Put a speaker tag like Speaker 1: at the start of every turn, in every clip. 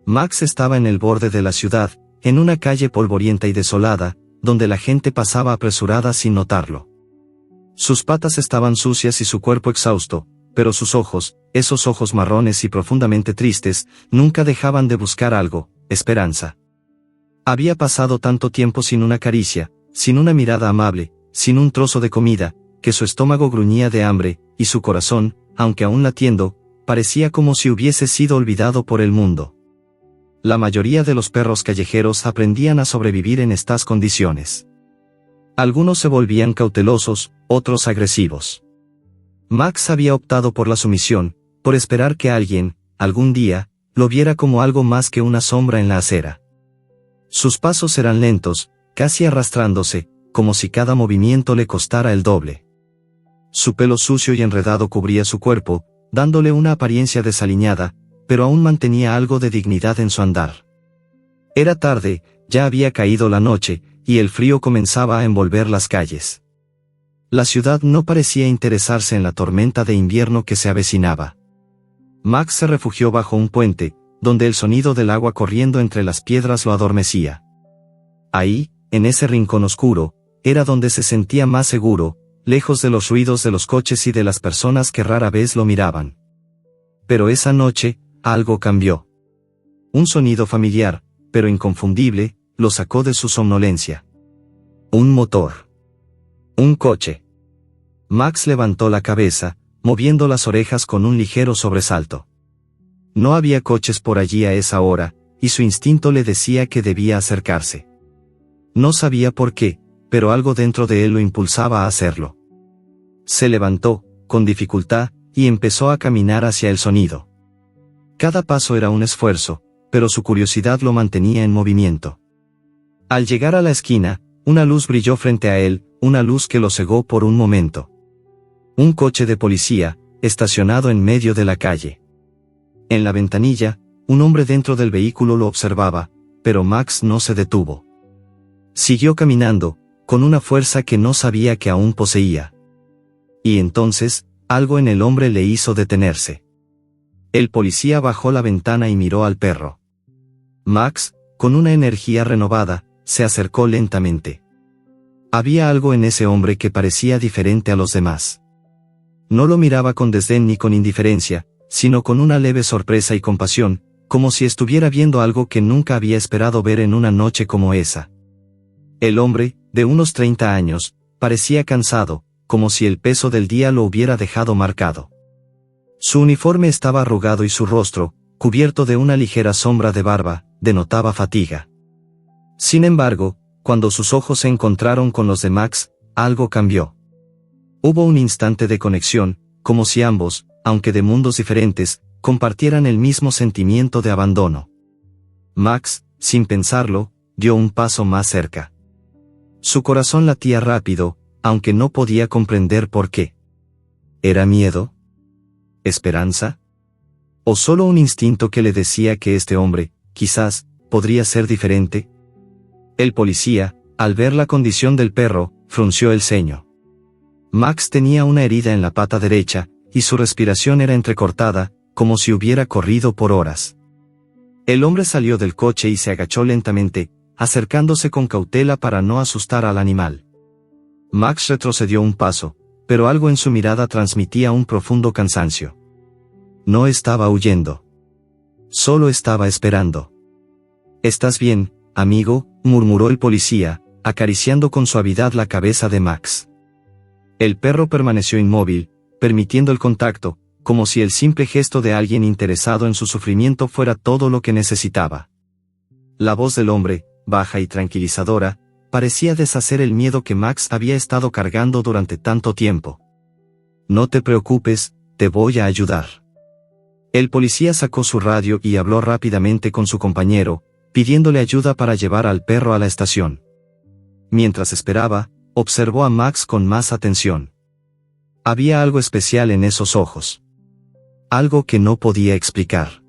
Speaker 1: Max estaba en el borde de la ciudad, en una calle polvorienta y desolada, donde la gente pasaba apresurada sin notarlo. Sus patas estaban sucias y su cuerpo exhausto, pero sus ojos, esos ojos marrones y profundamente tristes, nunca dejaban de buscar algo, esperanza. Había pasado tanto tiempo sin una caricia, sin una mirada amable, sin un trozo de comida, que su estómago gruñía de hambre, y su corazón, aunque aún latiendo, parecía como si hubiese sido olvidado por el mundo. La mayoría de los perros callejeros aprendían a sobrevivir en estas condiciones. Algunos se volvían cautelosos, otros agresivos. Max había optado por la sumisión, por esperar que alguien, algún día, lo viera como algo más que una sombra en la acera. Sus pasos eran lentos, casi arrastrándose, como si cada movimiento le costara el doble. Su pelo sucio y enredado cubría su cuerpo, dándole una apariencia desaliñada, pero aún mantenía algo de dignidad en su andar. Era tarde, ya había caído la noche, y el frío comenzaba a envolver las calles. La ciudad no parecía interesarse en la tormenta de invierno que se avecinaba. Max se refugió bajo un puente, donde el sonido del agua corriendo entre las piedras lo adormecía. Ahí, en ese rincón oscuro, era donde se sentía más seguro, lejos de los ruidos de los coches y de las personas que rara vez lo miraban. Pero esa noche, algo cambió. Un sonido familiar, pero inconfundible, lo sacó de su somnolencia. Un motor. Un coche. Max levantó la cabeza, moviendo las orejas con un ligero sobresalto. No había coches por allí a esa hora, y su instinto le decía que debía acercarse. No sabía por qué, pero algo dentro de él lo impulsaba a hacerlo. Se levantó, con dificultad, y empezó a caminar hacia el sonido. Cada paso era un esfuerzo, pero su curiosidad lo mantenía en movimiento. Al llegar a la esquina, una luz brilló frente a él, una luz que lo cegó por un momento. Un coche de policía, estacionado en medio de la calle. En la ventanilla, un hombre dentro del vehículo lo observaba, pero Max no se detuvo. Siguió caminando, con una fuerza que no sabía que aún poseía. Y entonces, algo en el hombre le hizo detenerse. El policía bajó la ventana y miró al perro. Max, con una energía renovada, se acercó lentamente. Había algo en ese hombre que parecía diferente a los demás. No lo miraba con desdén ni con indiferencia, sino con una leve sorpresa y compasión, como si estuviera viendo algo que nunca había esperado ver en una noche como esa. El hombre, de unos 30 años, parecía cansado, como si el peso del día lo hubiera dejado marcado. Su uniforme estaba arrugado y su rostro, cubierto de una ligera sombra de barba, denotaba fatiga. Sin embargo, cuando sus ojos se encontraron con los de Max, algo cambió. Hubo un instante de conexión, como si ambos, aunque de mundos diferentes, compartieran el mismo sentimiento de abandono. Max, sin pensarlo, dio un paso más cerca. Su corazón latía rápido, aunque no podía comprender por qué. ¿Era miedo? ¿Esperanza? ¿O solo un instinto que le decía que este hombre, quizás, podría ser diferente? El policía, al ver la condición del perro, frunció el ceño. Max tenía una herida en la pata derecha, y su respiración era entrecortada, como si hubiera corrido por horas. El hombre salió del coche y se agachó lentamente, acercándose con cautela para no asustar al animal. Max retrocedió un paso, pero algo en su mirada transmitía un profundo cansancio. No estaba huyendo. Solo estaba esperando. «¿Estás bien, amigo?», murmuró el policía, acariciando con suavidad la cabeza de Max. El perro permaneció inmóvil, permitiendo el contacto, como si el simple gesto de alguien interesado en su sufrimiento fuera todo lo que necesitaba. La voz del hombre, baja y tranquilizadora, parecía deshacer el miedo que Max había estado cargando durante tanto tiempo. «No te preocupes, te voy a ayudar». El policía sacó su radio y habló rápidamente con su compañero, pidiéndole ayuda para llevar al perro a la estación. Mientras esperaba, observó a Max con más atención. Había algo especial en esos ojos. Algo que no podía explicar.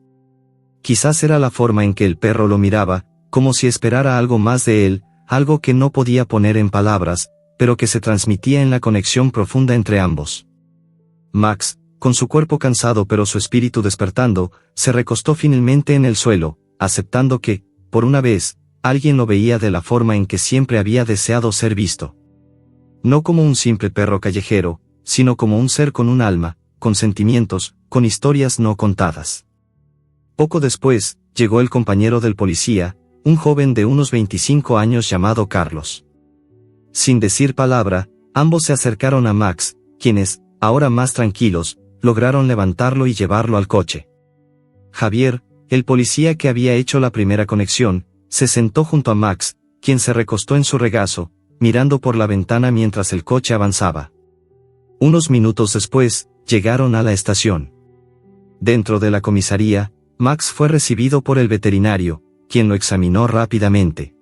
Speaker 1: Quizás era la forma en que el perro lo miraba, como si esperara algo más de él, algo que no podía poner en palabras, pero que se transmitía en la conexión profunda entre ambos. Max, con su cuerpo cansado pero su espíritu despertando, se recostó finalmente en el suelo, aceptando que, por una vez, alguien lo veía de la forma en que siempre había deseado ser visto. No como un simple perro callejero, sino como un ser con un alma, con sentimientos, con historias no contadas. Poco después, llegó el compañero del policía, un joven de unos 25 años llamado Carlos. Sin decir palabra, ambos se acercaron a Max, quienes, ahora más tranquilos, lograron levantarlo y llevarlo al coche. Javier, el policía que había hecho la primera conexión, se sentó junto a Max, quien se recostó en su regazo, mirando por la ventana mientras el coche avanzaba. Unos minutos después, llegaron a la estación. Dentro de la comisaría, Max fue recibido por el veterinario, quien lo examinó rápidamente.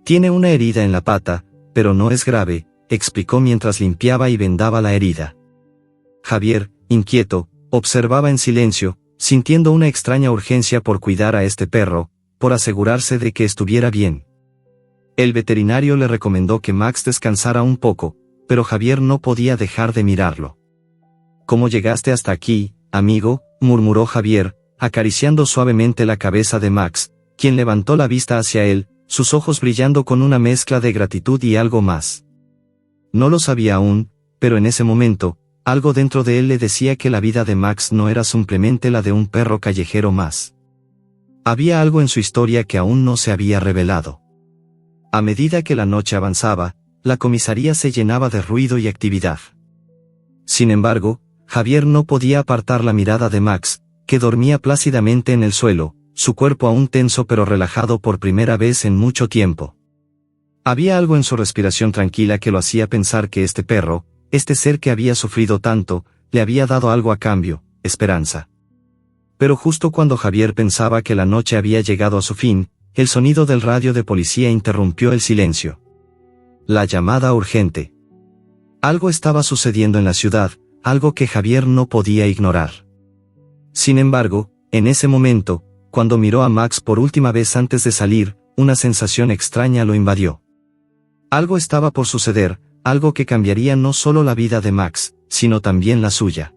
Speaker 1: Tiene una herida en la pata, pero no es grave, explicó mientras limpiaba y vendaba la herida. Javier, inquieto, observaba en silencio, sintiendo una extraña urgencia por cuidar a este perro, por asegurarse de que estuviera bien. El veterinario le recomendó que Max descansara un poco, pero Javier no podía dejar de mirarlo. ¿Cómo llegaste hasta aquí, amigo?, murmuró Javier, acariciando suavemente la cabeza de Max, quien levantó la vista hacia él, sus ojos brillando con una mezcla de gratitud y algo más. No lo sabía aún, pero en ese momento, algo dentro de él le decía que la vida de Max no era simplemente la de un perro callejero más. Había algo en su historia que aún no se había revelado. A medida que la noche avanzaba, la comisaría se llenaba de ruido y actividad. Sin embargo, Javier no podía apartar la mirada de Max, que dormía plácidamente en el suelo, su cuerpo aún tenso pero relajado por primera vez en mucho tiempo. Había algo en su respiración tranquila que lo hacía pensar que este perro, este ser que había sufrido tanto, le había dado algo a cambio, esperanza. Pero justo cuando Javier pensaba que la noche había llegado a su fin, el sonido del radio de policía interrumpió el silencio. La llamada urgente. Algo estaba sucediendo en la ciudad, algo que Javier no podía ignorar. Sin embargo, en ese momento, cuando miró a Max por última vez antes de salir, una sensación extraña lo invadió. Algo estaba por suceder, algo que cambiaría no solo la vida de Max, sino también la suya.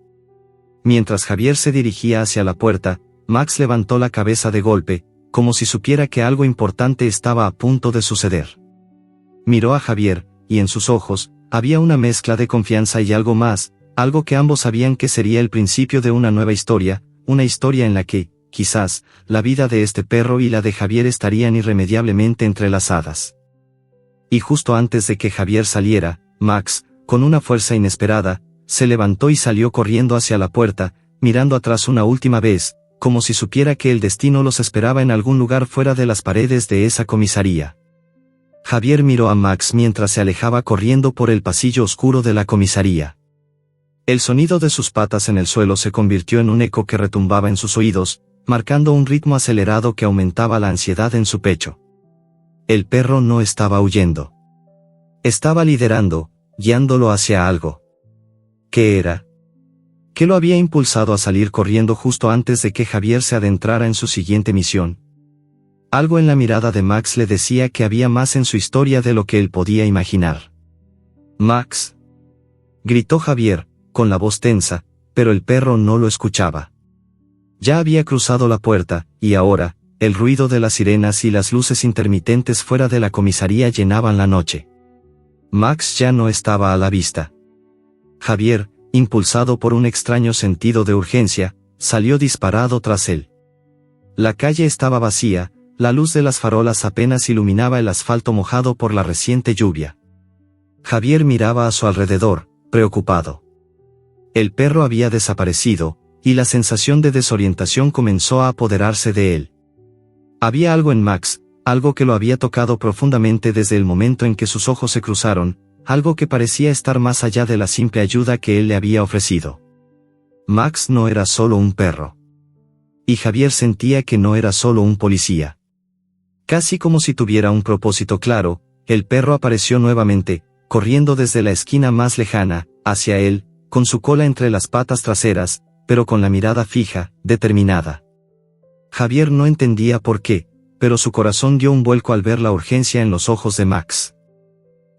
Speaker 1: Mientras Javier se dirigía hacia la puerta, Max levantó la cabeza de golpe, como si supiera que algo importante estaba a punto de suceder. Miró a Javier, y en sus ojos, había una mezcla de confianza y algo más, algo que ambos sabían que sería el principio de una nueva historia, una historia en la que, quizás, la vida de este perro y la de Javier estarían irremediablemente entrelazadas. Y justo antes de que Javier saliera, Max, con una fuerza inesperada, se levantó y salió corriendo hacia la puerta, mirando atrás una última vez, como si supiera que el destino los esperaba en algún lugar fuera de las paredes de esa comisaría. Javier miró a Max mientras se alejaba corriendo por el pasillo oscuro de la comisaría. El sonido de sus patas en el suelo se convirtió en un eco que retumbaba en sus oídos, marcando un ritmo acelerado que aumentaba la ansiedad en su pecho. El perro no estaba huyendo. Estaba liderando, guiándolo hacia algo. ¿Qué era? ¿Qué lo había impulsado a salir corriendo justo antes de que Javier se adentrara en su siguiente misión? Algo en la mirada de Max le decía que había más en su historia de lo que él podía imaginar. «Max», gritó Javier, con la voz tensa, pero el perro no lo escuchaba. Ya había cruzado la puerta, y ahora, el ruido de las sirenas y las luces intermitentes fuera de la comisaría llenaban la noche. Max ya no estaba a la vista. Javier, impulsado por un extraño sentido de urgencia, salió disparado tras él. La calle estaba vacía, la luz de las farolas apenas iluminaba el asfalto mojado por la reciente lluvia. Javier miraba a su alrededor, preocupado. El perro había desaparecido, y la sensación de desorientación comenzó a apoderarse de él. Había algo en Max, algo que lo había tocado profundamente desde el momento en que sus ojos se cruzaron, algo que parecía estar más allá de la simple ayuda que él le había ofrecido. Max no era solo un perro. Y Javier sentía que no era solo un policía. Casi como si tuviera un propósito claro, el perro apareció nuevamente, corriendo desde la esquina más lejana, hacia él, con su cola entre las patas traseras, pero con la mirada fija, determinada. Javier no entendía por qué, pero su corazón dio un vuelco al ver la urgencia en los ojos de Max.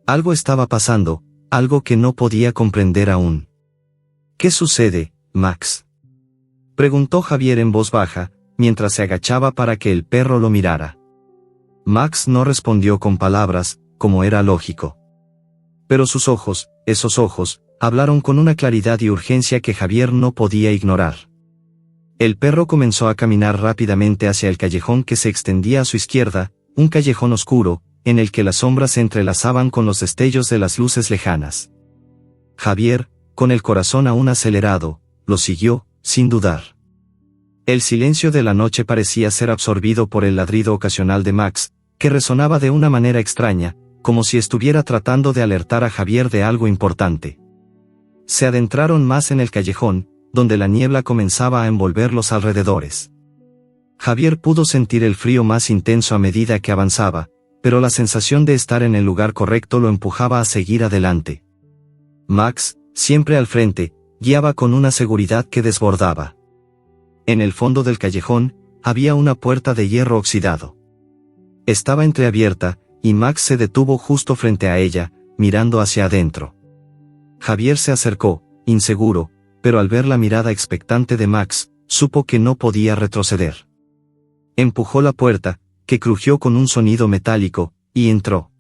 Speaker 1: Algo estaba pasando, algo que no podía comprender aún. «¿Qué sucede, Max?», preguntó Javier en voz baja, mientras se agachaba para que el perro lo mirara. Max no respondió con palabras, como era lógico. Pero sus ojos, esos ojos, hablaron con una claridad y urgencia que Javier no podía ignorar. El perro comenzó a caminar rápidamente hacia el callejón que se extendía a su izquierda, un callejón oscuro, en el que las sombras se entrelazaban con los destellos de las luces lejanas. Javier, con el corazón aún acelerado, lo siguió, sin dudar. El silencio de la noche parecía ser absorbido por el ladrido ocasional de Max, que resonaba de una manera extraña, como si estuviera tratando de alertar a Javier de algo importante. Se adentraron más en el callejón, donde la niebla comenzaba a envolver los alrededores. Javier pudo sentir el frío más intenso a medida que avanzaba, pero la sensación de estar en el lugar correcto lo empujaba a seguir adelante. Max, siempre al frente, guiaba con una seguridad que desbordaba. En el fondo del callejón, había una puerta de hierro oxidado. Estaba entreabierta, y Max se detuvo justo frente a ella, mirando hacia adentro. Javier se acercó, inseguro, pero al ver la mirada expectante de Max, supo que no podía retroceder. Empujó la puerta, que crujió con un sonido metálico, y entró.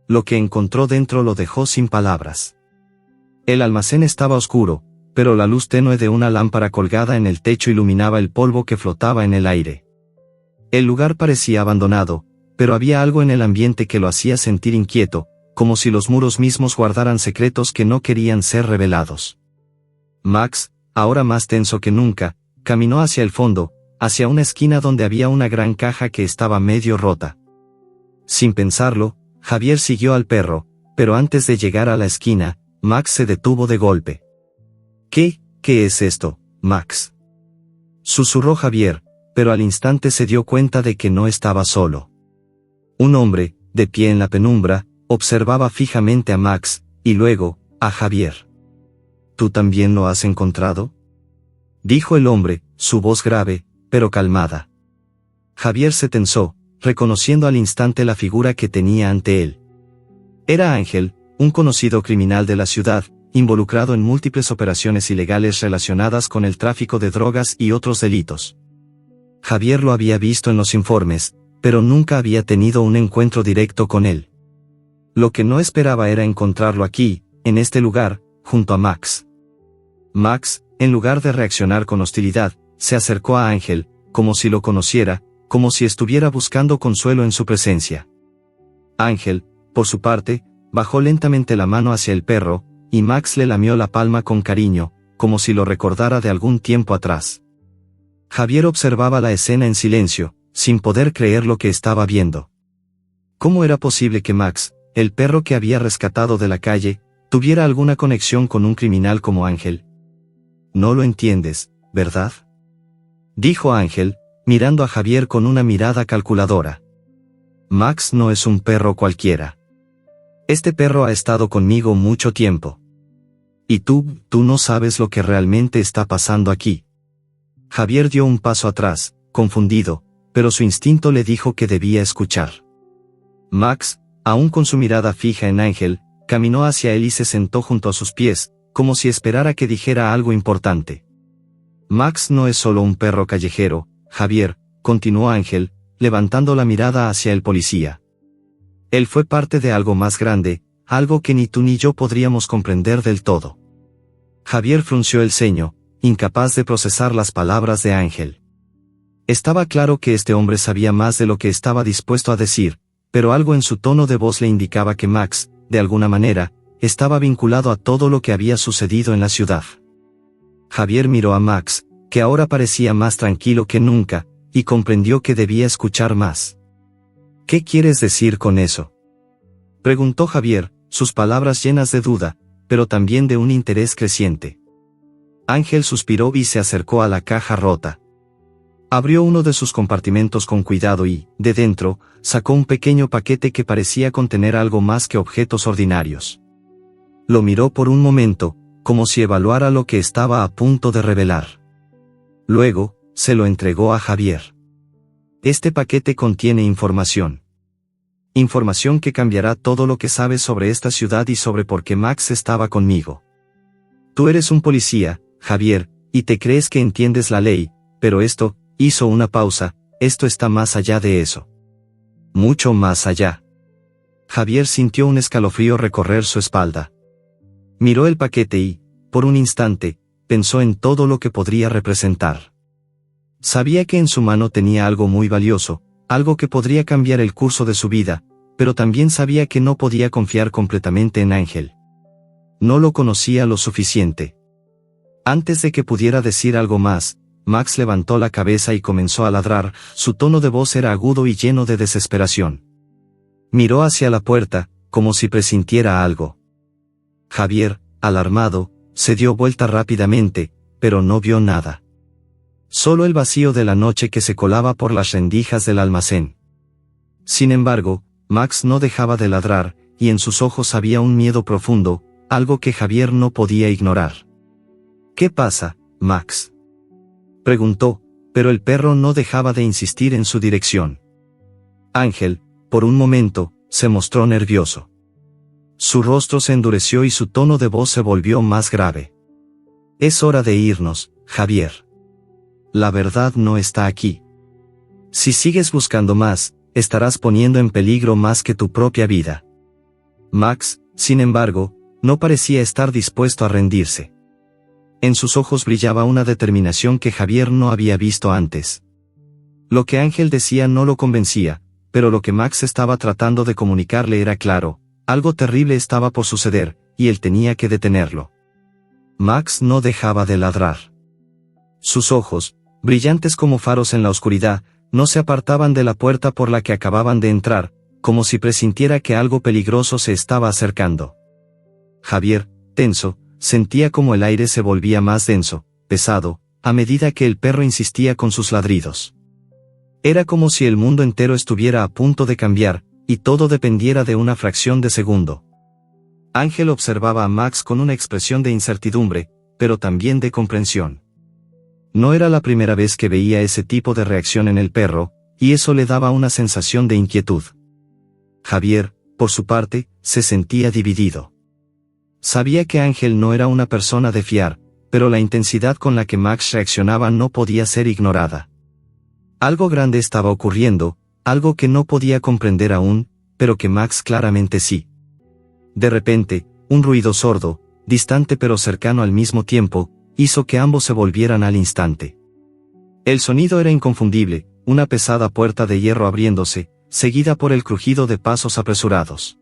Speaker 1: Lo que encontró dentro lo dejó sin palabras. El almacén estaba oscuro, pero la luz tenue de una lámpara colgada en el techo iluminaba el polvo que flotaba en el aire. El lugar parecía abandonado, pero había algo en el ambiente que lo hacía sentir inquieto, como si los muros mismos guardaran secretos que no querían ser revelados. Max, ahora más tenso que nunca, caminó hacia el fondo, hacia una esquina donde había una gran caja que estaba medio rota. Sin pensarlo, Javier siguió al perro, pero antes de llegar a la esquina, Max se detuvo de golpe. ¿Qué es esto, Max?, susurró Javier, pero al instante se dio cuenta de que no estaba solo. Un hombre, de pie en la penumbra, observaba fijamente a Max, y luego, a Javier. ¿Tú también lo has encontrado?, dijo el hombre, su voz grave, pero calmada. Javier se tensó, reconociendo al instante la figura que tenía ante él. Era Ángel, un conocido criminal de la ciudad, involucrado en múltiples operaciones ilegales relacionadas con el tráfico de drogas y otros delitos. Javier lo había visto en los informes, pero nunca había tenido un encuentro directo con él. Lo que no esperaba era encontrarlo aquí, en este lugar, junto a Max. Max, en lugar de reaccionar con hostilidad, se acercó a Ángel, como si lo conociera, como si estuviera buscando consuelo en su presencia. Ángel, por su parte, bajó lentamente la mano hacia el perro, y Max le lamió la palma con cariño, como si lo recordara de algún tiempo atrás. Javier observaba la escena en silencio, sin poder creer lo que estaba viendo. ¿Cómo era posible que Max, el perro que había rescatado de la calle, tuviera alguna conexión con un criminal como Ángel? No lo entiendes, ¿verdad?, dijo Ángel, mirando a Javier con una mirada calculadora. Max no es un perro cualquiera. Este perro ha estado conmigo mucho tiempo. Y tú no sabes lo que realmente está pasando aquí. Javier dio un paso atrás, confundido, pero su instinto le dijo que debía escuchar. Max, aún con su mirada fija en Ángel, caminó hacia él y se sentó junto a sus pies, como si esperara que dijera algo importante. Max no es solo un perro callejero, Javier, continuó Ángel, levantando la mirada hacia el policía. Él fue parte de algo más grande, algo que ni tú ni yo podríamos comprender del todo. Javier frunció el ceño, incapaz de procesar las palabras de Ángel. Estaba claro que este hombre sabía más de lo que estaba dispuesto a decir, pero algo en su tono de voz le indicaba que Max, de alguna manera, estaba vinculado a todo lo que había sucedido en la ciudad. Javier miró a Max, que ahora parecía más tranquilo que nunca, y comprendió que debía escuchar más. ¿Qué quieres decir con eso?, preguntó Javier, sus palabras llenas de duda, pero también de un interés creciente. Ángel suspiró y se acercó a la caja rota. Abrió uno de sus compartimentos con cuidado y, de dentro, sacó un pequeño paquete que parecía contener algo más que objetos ordinarios. Lo miró por un momento, como si evaluara lo que estaba a punto de revelar. Luego, se lo entregó a Javier. Este paquete contiene información. Información que cambiará todo lo que sabes sobre esta ciudad y sobre por qué Max estaba conmigo. Tú eres un policía, Javier, y te crees que entiendes la ley, pero esto hizo una pausa, esto está más allá de eso. Mucho más allá. Javier sintió un escalofrío recorrer su espalda. Miró el paquete y, por un instante, pensó en todo lo que podría representar. Sabía que en su mano tenía algo muy valioso, algo que podría cambiar el curso de su vida, pero también sabía que no podía confiar completamente en Ángel. No lo conocía lo suficiente. Antes de que pudiera decir algo más, Max levantó la cabeza y comenzó a ladrar, su tono de voz era agudo y lleno de desesperación. Miró hacia la puerta, como si presintiera algo. Javier, alarmado, se dio vuelta rápidamente, pero no vio nada. Solo el vacío de la noche que se colaba por las rendijas del almacén. Sin embargo, Max no dejaba de ladrar, y en sus ojos había un miedo profundo, algo que Javier no podía ignorar. «¿Qué pasa, Max?», preguntó, pero el perro no dejaba de insistir en su dirección. Ángel, por un momento, se mostró nervioso. Su rostro se endureció y su tono de voz se volvió más grave. «Es hora de irnos, Javier. La verdad no está aquí. Si sigues buscando más, estarás poniendo en peligro más que tu propia vida». Max, sin embargo, no parecía estar dispuesto a rendirse. En sus ojos brillaba una determinación que Javier no había visto antes. Lo que Ángel decía no lo convencía, pero lo que Max estaba tratando de comunicarle era claro, algo terrible estaba por suceder, y él tenía que detenerlo. Max no dejaba de ladrar. Sus ojos, brillantes como faros en la oscuridad, no se apartaban de la puerta por la que acababan de entrar, como si presintiera que algo peligroso se estaba acercando. Javier, tenso, sentía como el aire se volvía más denso, pesado, a medida que el perro insistía con sus ladridos. Era como si el mundo entero estuviera a punto de cambiar, y todo dependiera de una fracción de segundo. Ángel observaba a Max con una expresión de incertidumbre, pero también de comprensión. No era la primera vez que veía ese tipo de reacción en el perro, y eso le daba una sensación de inquietud. Javier, por su parte, se sentía dividido. Sabía que Ángel no era una persona de fiar, pero la intensidad con la que Max reaccionaba no podía ser ignorada. Algo grande estaba ocurriendo, algo que no podía comprender aún, pero que Max claramente sí. De repente, un ruido sordo, distante pero cercano al mismo tiempo, hizo que ambos se volvieran al instante. El sonido era inconfundible, una pesada puerta de hierro abriéndose, seguida por el crujido de pasos apresurados.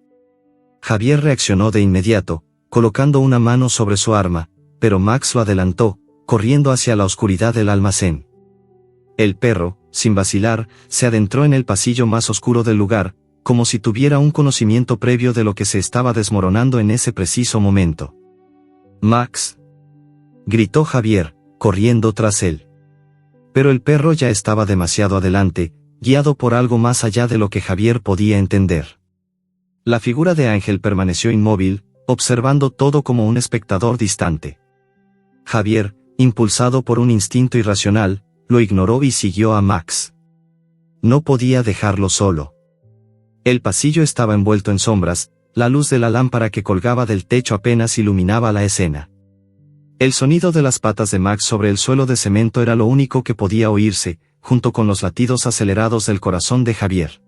Speaker 1: Javier reaccionó de inmediato, colocando una mano sobre su arma, pero Max lo adelantó, corriendo hacia la oscuridad del almacén. El perro, sin vacilar, se adentró en el pasillo más oscuro del lugar, como si tuviera un conocimiento previo de lo que se estaba desmoronando en ese preciso momento. «Max», gritó Javier, corriendo tras él. Pero el perro ya estaba demasiado adelante, guiado por algo más allá de lo que Javier podía entender. La figura de Ángel permaneció inmóvil, observando todo como un espectador distante. Javier, impulsado por un instinto irracional, lo ignoró y siguió a Max. No podía dejarlo solo. El pasillo estaba envuelto en sombras, la luz de la lámpara que colgaba del techo apenas iluminaba la escena. El sonido de las patas de Max sobre el suelo de cemento era lo único que podía oírse, junto con los latidos acelerados del corazón de Javier.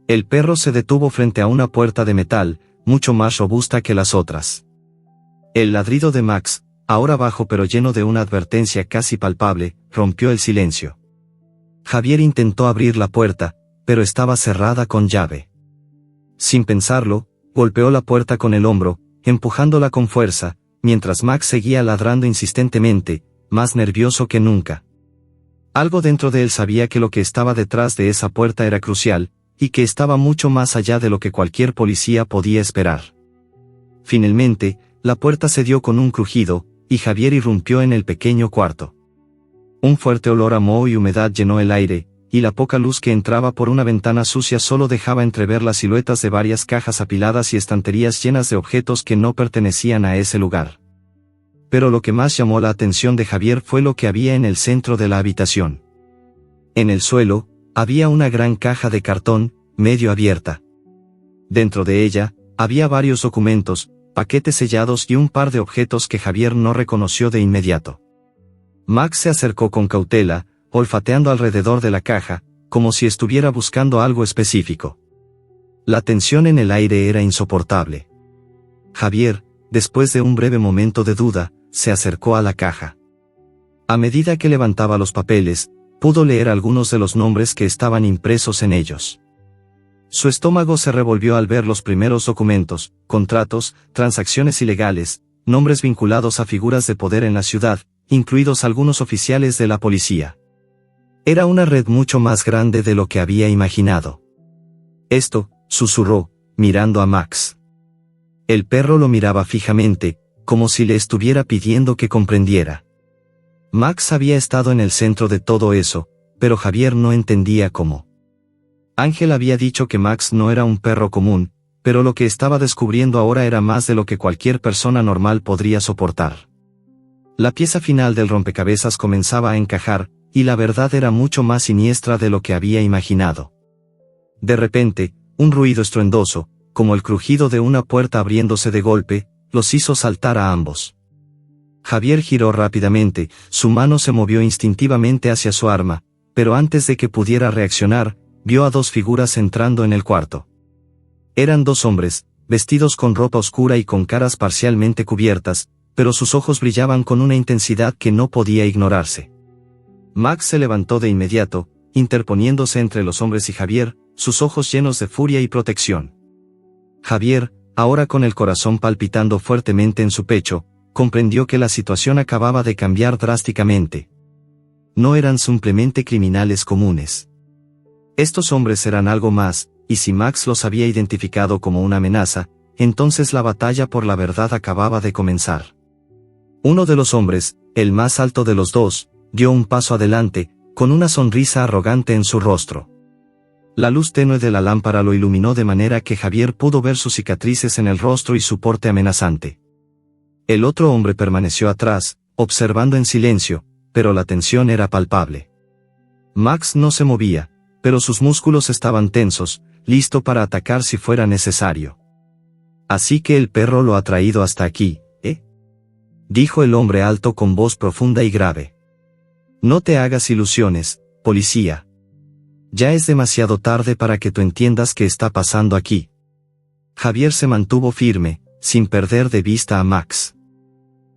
Speaker 1: El perro se detuvo frente a una puerta de metal, mucho más robusta que las otras. El ladrido de Max, ahora bajo pero lleno de una advertencia casi palpable, rompió el silencio. Javier intentó abrir la puerta, pero estaba cerrada con llave. Sin pensarlo, golpeó la puerta con el hombro, empujándola con fuerza, mientras Max seguía ladrando insistentemente, más nervioso que nunca. Algo dentro de él sabía que lo que estaba detrás de esa puerta era crucial, y que estaba mucho más allá de lo que cualquier policía podía esperar. Finalmente, la puerta cedió con un crujido, y Javier irrumpió en el pequeño cuarto. Un fuerte olor a moho y humedad llenó el aire, y la poca luz que entraba por una ventana sucia solo dejaba entrever las siluetas de varias cajas apiladas y estanterías llenas de objetos que no pertenecían a ese lugar. Pero lo que más llamó la atención de Javier fue lo que había en el centro de la habitación. En el suelo, había una gran caja de cartón, medio abierta. Dentro de ella, había varios documentos, paquetes sellados y un par de objetos que Javier no reconoció de inmediato. Max se acercó con cautela, olfateando alrededor de la caja, como si estuviera buscando algo específico. La tensión en el aire era insoportable. Javier, después de un breve momento de duda, se acercó a la caja. A medida que levantaba los papeles, pudo leer algunos de los nombres que estaban impresos en ellos. Su estómago se revolvió al ver los primeros documentos, contratos, transacciones ilegales, nombres vinculados a figuras de poder en la ciudad, incluidos algunos oficiales de la policía. Era una red mucho más grande de lo que había imaginado. Esto, susurró, mirando a Max. El perro lo miraba fijamente, como si le estuviera pidiendo que comprendiera. Max había estado en el centro de todo eso, pero Javier no entendía cómo. Ángel había dicho que Max no era un perro común, pero lo que estaba descubriendo ahora era más de lo que cualquier persona normal podría soportar. La pieza final del rompecabezas comenzaba a encajar, y la verdad era mucho más siniestra de lo que había imaginado. De repente, un ruido estruendoso, como el crujido de una puerta abriéndose de golpe, los hizo saltar a ambos. Javier giró rápidamente, su mano se movió instintivamente hacia su arma, pero antes de que pudiera reaccionar, vio a dos figuras entrando en el cuarto. Eran dos hombres, vestidos con ropa oscura y con caras parcialmente cubiertas, pero sus ojos brillaban con una intensidad que no podía ignorarse. Max se levantó de inmediato, interponiéndose entre los hombres y Javier, sus ojos llenos de furia y protección. Javier, ahora con el corazón palpitando fuertemente en su pecho, comprendió que la situación acababa de cambiar drásticamente. No eran simplemente criminales comunes. Estos hombres eran algo más, y si Max los había identificado como una amenaza, entonces la batalla por la verdad acababa de comenzar. Uno de los hombres, el más alto de los dos, dio un paso adelante, con una sonrisa arrogante en su rostro. La luz tenue de la lámpara lo iluminó de manera que Javier pudo ver sus cicatrices en el rostro y su porte amenazante. El otro hombre permaneció atrás, observando en silencio, pero la tensión era palpable. Max no se movía, pero sus músculos estaban tensos, listo para atacar si fuera necesario. Así que el perro lo ha traído hasta aquí, ¿eh? Dijo el hombre alto con voz profunda y grave. No te hagas ilusiones, policía. Ya es demasiado tarde para que tú entiendas qué está pasando aquí. Javier se mantuvo firme, sin perder de vista a Max.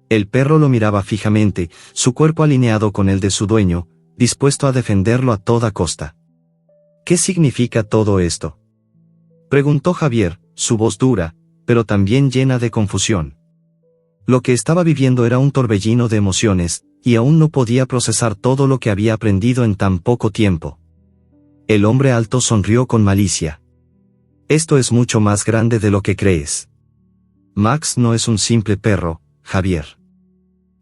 Speaker 1: El perro lo miraba fijamente, su cuerpo alineado con el de su dueño, dispuesto a defenderlo a toda costa. ¿Qué significa todo esto?, preguntó Javier, su voz dura, pero también llena de confusión. Lo que estaba viviendo era un torbellino de emociones, y aún no podía procesar todo lo que había aprendido en tan poco tiempo. El hombre alto sonrió con malicia. Esto es mucho más grande de lo que crees. Max no es un simple perro, Javier.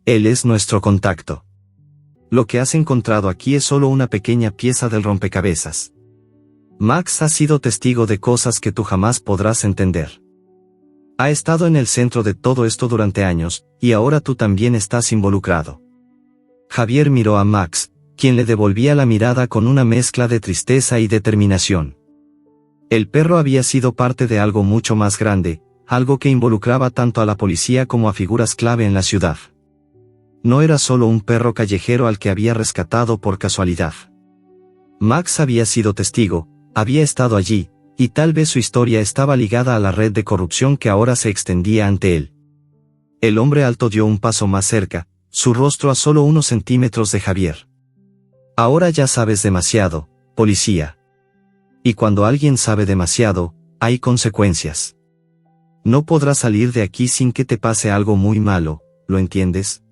Speaker 1: Él es nuestro contacto. Lo que has encontrado aquí es solo una pequeña pieza del rompecabezas. Max ha sido testigo de cosas que tú jamás podrás entender. Ha estado en el centro de todo esto durante años, y ahora tú también estás involucrado. Javier miró a Max, quien le devolvía la mirada con una mezcla de tristeza y determinación. El perro había sido parte de algo mucho más grande, algo que involucraba tanto a la policía como a figuras clave en la ciudad. No era solo un perro callejero al que había rescatado por casualidad. Max había sido testigo, había estado allí, y tal vez su historia estaba ligada a la red de corrupción que ahora se extendía ante él. El hombre alto dio un paso más cerca, su rostro a solo unos centímetros de Javier. Ahora ya sabes demasiado, policía. Y cuando alguien sabe demasiado, hay consecuencias. No podrás salir de aquí sin que te pase algo muy malo, ¿lo entiendes?,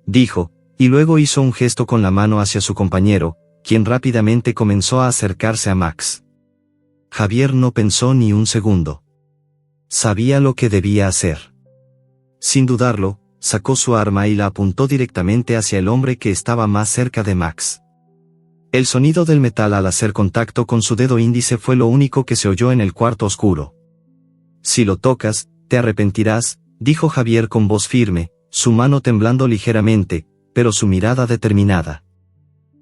Speaker 1: dijo, y luego hizo un gesto con la mano hacia su compañero, quien rápidamente comenzó a acercarse a Max. Javier no pensó ni un segundo. Sabía lo que debía hacer. Sin dudarlo, sacó su arma y la apuntó directamente hacia el hombre que estaba más cerca de Max. El sonido del metal al hacer contacto con su dedo índice fue lo único que se oyó en el cuarto oscuro. Si lo tocas, te arrepentirás, dijo Javier con voz firme, su mano temblando ligeramente, pero su mirada determinada.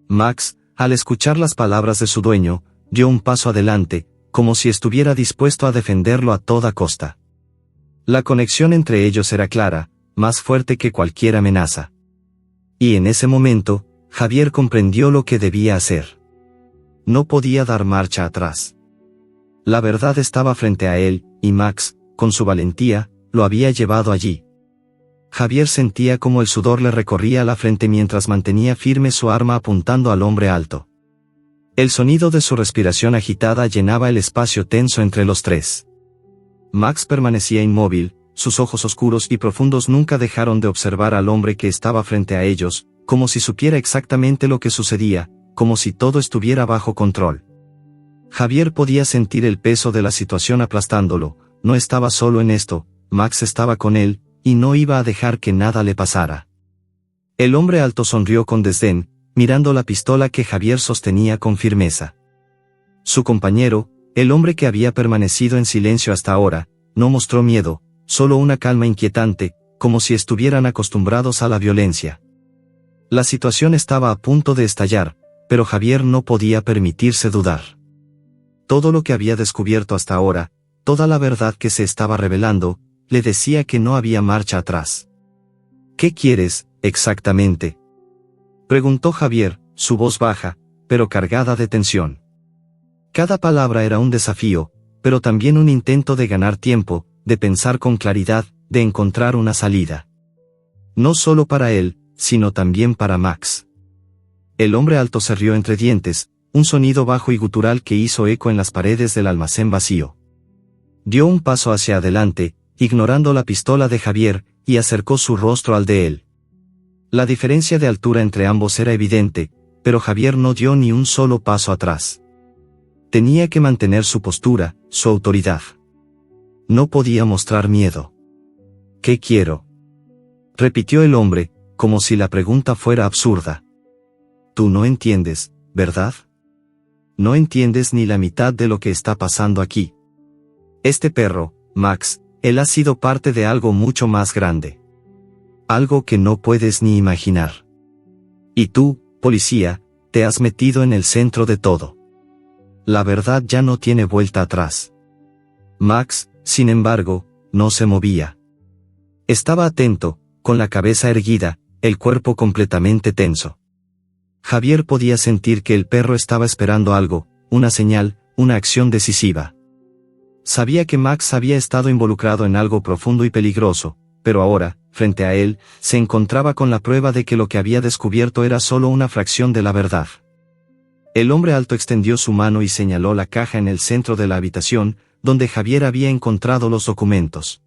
Speaker 1: Max, al escuchar las palabras de su dueño, dio un paso adelante, como si estuviera dispuesto a defenderlo a toda costa. La conexión entre ellos era clara, más fuerte que cualquier amenaza. Y en ese momento, Javier comprendió lo que debía hacer. No podía dar marcha atrás. La verdad estaba frente a él, y Max, con su valentía, lo había llevado allí. Javier sentía como el sudor le recorría la frente mientras mantenía firme su arma apuntando al hombre alto. El sonido de su respiración agitada llenaba el espacio tenso entre los tres. Max permanecía inmóvil, sus ojos oscuros y profundos nunca dejaron de observar al hombre que estaba frente a ellos, como si supiera exactamente lo que sucedía, como si todo estuviera bajo control. Javier podía sentir el peso de la situación aplastándolo, no estaba solo en esto, Max estaba con él, y no iba a dejar que nada le pasara. El hombre alto sonrió con desdén, mirando la pistola que Javier sostenía con firmeza. Su compañero, el hombre que había permanecido en silencio hasta ahora, no mostró miedo, solo una calma inquietante, como si estuvieran acostumbrados a la violencia. La situación estaba a punto de estallar, pero Javier no podía permitirse dudar. Todo lo que había descubierto hasta ahora, toda la verdad que se estaba revelando, le decía que no había marcha atrás. ¿Qué quieres, exactamente?, preguntó Javier, su voz baja, pero cargada de tensión. Cada palabra era un desafío, pero también un intento de ganar tiempo, de pensar con claridad, de encontrar una salida. No solo para él, sino también para Max. El hombre alto se rió entre dientes, un sonido bajo y gutural que hizo eco en las paredes del almacén vacío. Dio un paso hacia adelante, ignorando la pistola de Javier, y acercó su rostro al de él. La diferencia de altura entre ambos era evidente, pero Javier no dio ni un solo paso atrás. Tenía que mantener su postura, su autoridad. No podía mostrar miedo. ¿Qué quiero?, repitió el hombre, como si la pregunta fuera absurda. Tú no entiendes, ¿verdad? No entiendes ni la mitad de lo que está pasando aquí. Este perro, Max, él ha sido parte de algo mucho más grande. Algo que no puedes ni imaginar. Y tú, policía, te has metido en el centro de todo. La verdad ya no tiene vuelta atrás. Max, sin embargo, no se movía. Estaba atento, con la cabeza erguida, el cuerpo completamente tenso. Javier podía sentir que el perro estaba esperando algo, una señal, una acción decisiva. Sabía que Max había estado involucrado en algo profundo y peligroso, pero ahora, frente a él, se encontraba con la prueba de que lo que había descubierto era solo una fracción de la verdad. El hombre alto extendió su mano y señaló la caja en el centro de la habitación, donde Javier había encontrado los documentos.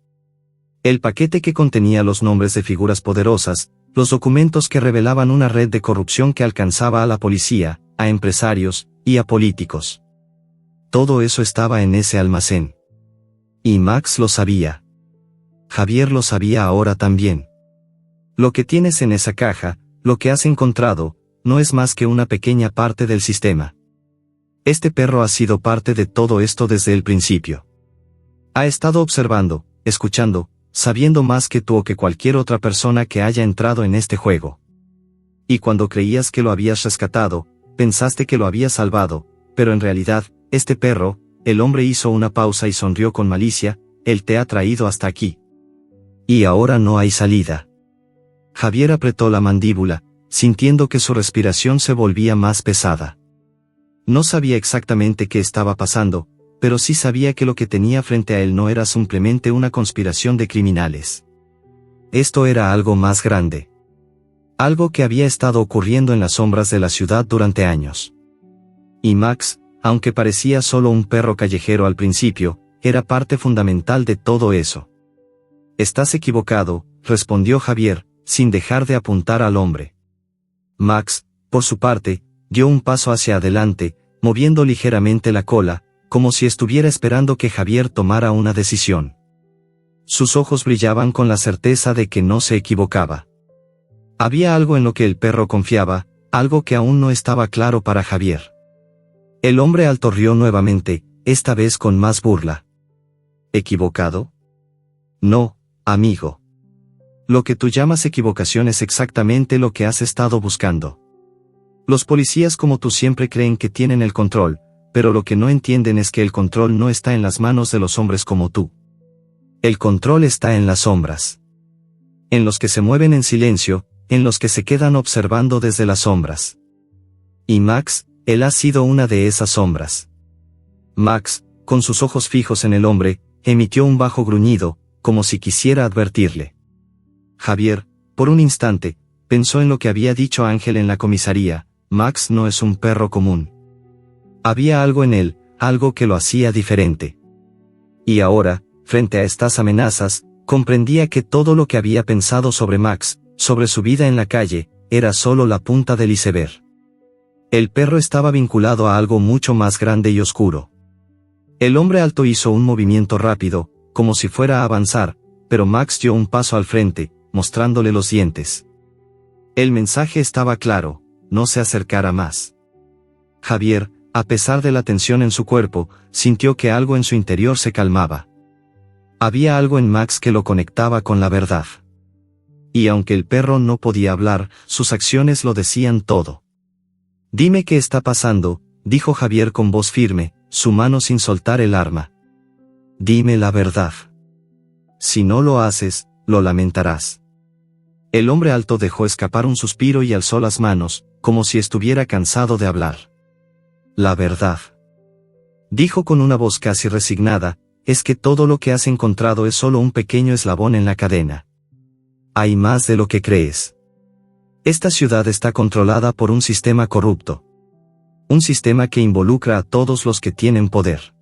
Speaker 1: El paquete que contenía los nombres de figuras poderosas, los documentos que revelaban una red de corrupción que alcanzaba a la policía, a empresarios, y a políticos. Todo eso estaba en ese almacén. Y Max lo sabía. Javier lo sabía ahora también. Lo que tienes en esa caja, lo que has encontrado, no es más que una pequeña parte del sistema. Este perro ha sido parte de todo esto desde el principio. Ha estado observando, escuchando, sabiendo más que tú o que cualquier otra persona que haya entrado en este juego. Y cuando creías que lo habías rescatado, pensaste que lo habías salvado, pero en realidad, este perro, el hombre hizo una pausa y sonrió con malicia, él te ha traído hasta aquí. Y ahora no hay salida. Javier apretó la mandíbula, sintiendo que su respiración se volvía más pesada. No sabía exactamente qué estaba pasando, pero sí sabía que lo que tenía frente a él no era simplemente una conspiración de criminales. Esto era algo más grande. Algo que había estado ocurriendo en las sombras de la ciudad durante años. Y Max, aunque parecía solo un perro callejero al principio, era parte fundamental de todo eso. Estás equivocado, respondió Javier, sin dejar de apuntar al hombre. Max, por su parte, dio un paso hacia adelante, moviendo ligeramente la cola, como si estuviera esperando que Javier tomara una decisión. Sus ojos brillaban con la certeza de que no se equivocaba. Había algo en lo que el perro confiaba, algo que aún no estaba claro para Javier. El hombre alto rió nuevamente, esta vez con más burla. ¿Equivocado? No, amigo. Lo que tú llamas equivocación es exactamente lo que has estado buscando. Los policías como tú siempre creen que tienen el control, pero lo que no entienden es que el control no está en las manos de los hombres como tú. El control está en las sombras. En los que se mueven en silencio, en los que se quedan observando desde las sombras. Y Max, él ha sido una de esas sombras. Max, con sus ojos fijos en el hombre, emitió un bajo gruñido, como si quisiera advertirle. Javier, por un instante, pensó en lo que había dicho Ángel en la comisaría: Max no es un perro común. Había algo en él, algo que lo hacía diferente. Y ahora, frente a estas amenazas, comprendía que todo lo que había pensado sobre Max, sobre su vida en la calle, era solo la punta del iceberg. El perro estaba vinculado a algo mucho más grande y oscuro. El hombre alto hizo un movimiento rápido, como si fuera a avanzar, pero Max dio un paso al frente, mostrándole los dientes. El mensaje estaba claro: no se acercara más. Javier, a pesar de la tensión en su cuerpo, sintió que algo en su interior se calmaba. Había algo en Max que lo conectaba con la verdad. Y aunque el perro no podía hablar, sus acciones lo decían todo. «Dime qué está pasando», dijo Javier con voz firme, su mano sin soltar el arma. «Dime la verdad. Si no lo haces, lo lamentarás». El hombre alto dejó escapar un suspiro y alzó las manos, como si estuviera cansado de hablar. «La verdad», dijo con una voz casi resignada, «es que todo lo que has encontrado es solo un pequeño eslabón en la cadena. Hay más de lo que crees. Esta ciudad está controlada por un sistema corrupto. Un sistema que involucra a todos los que tienen poder.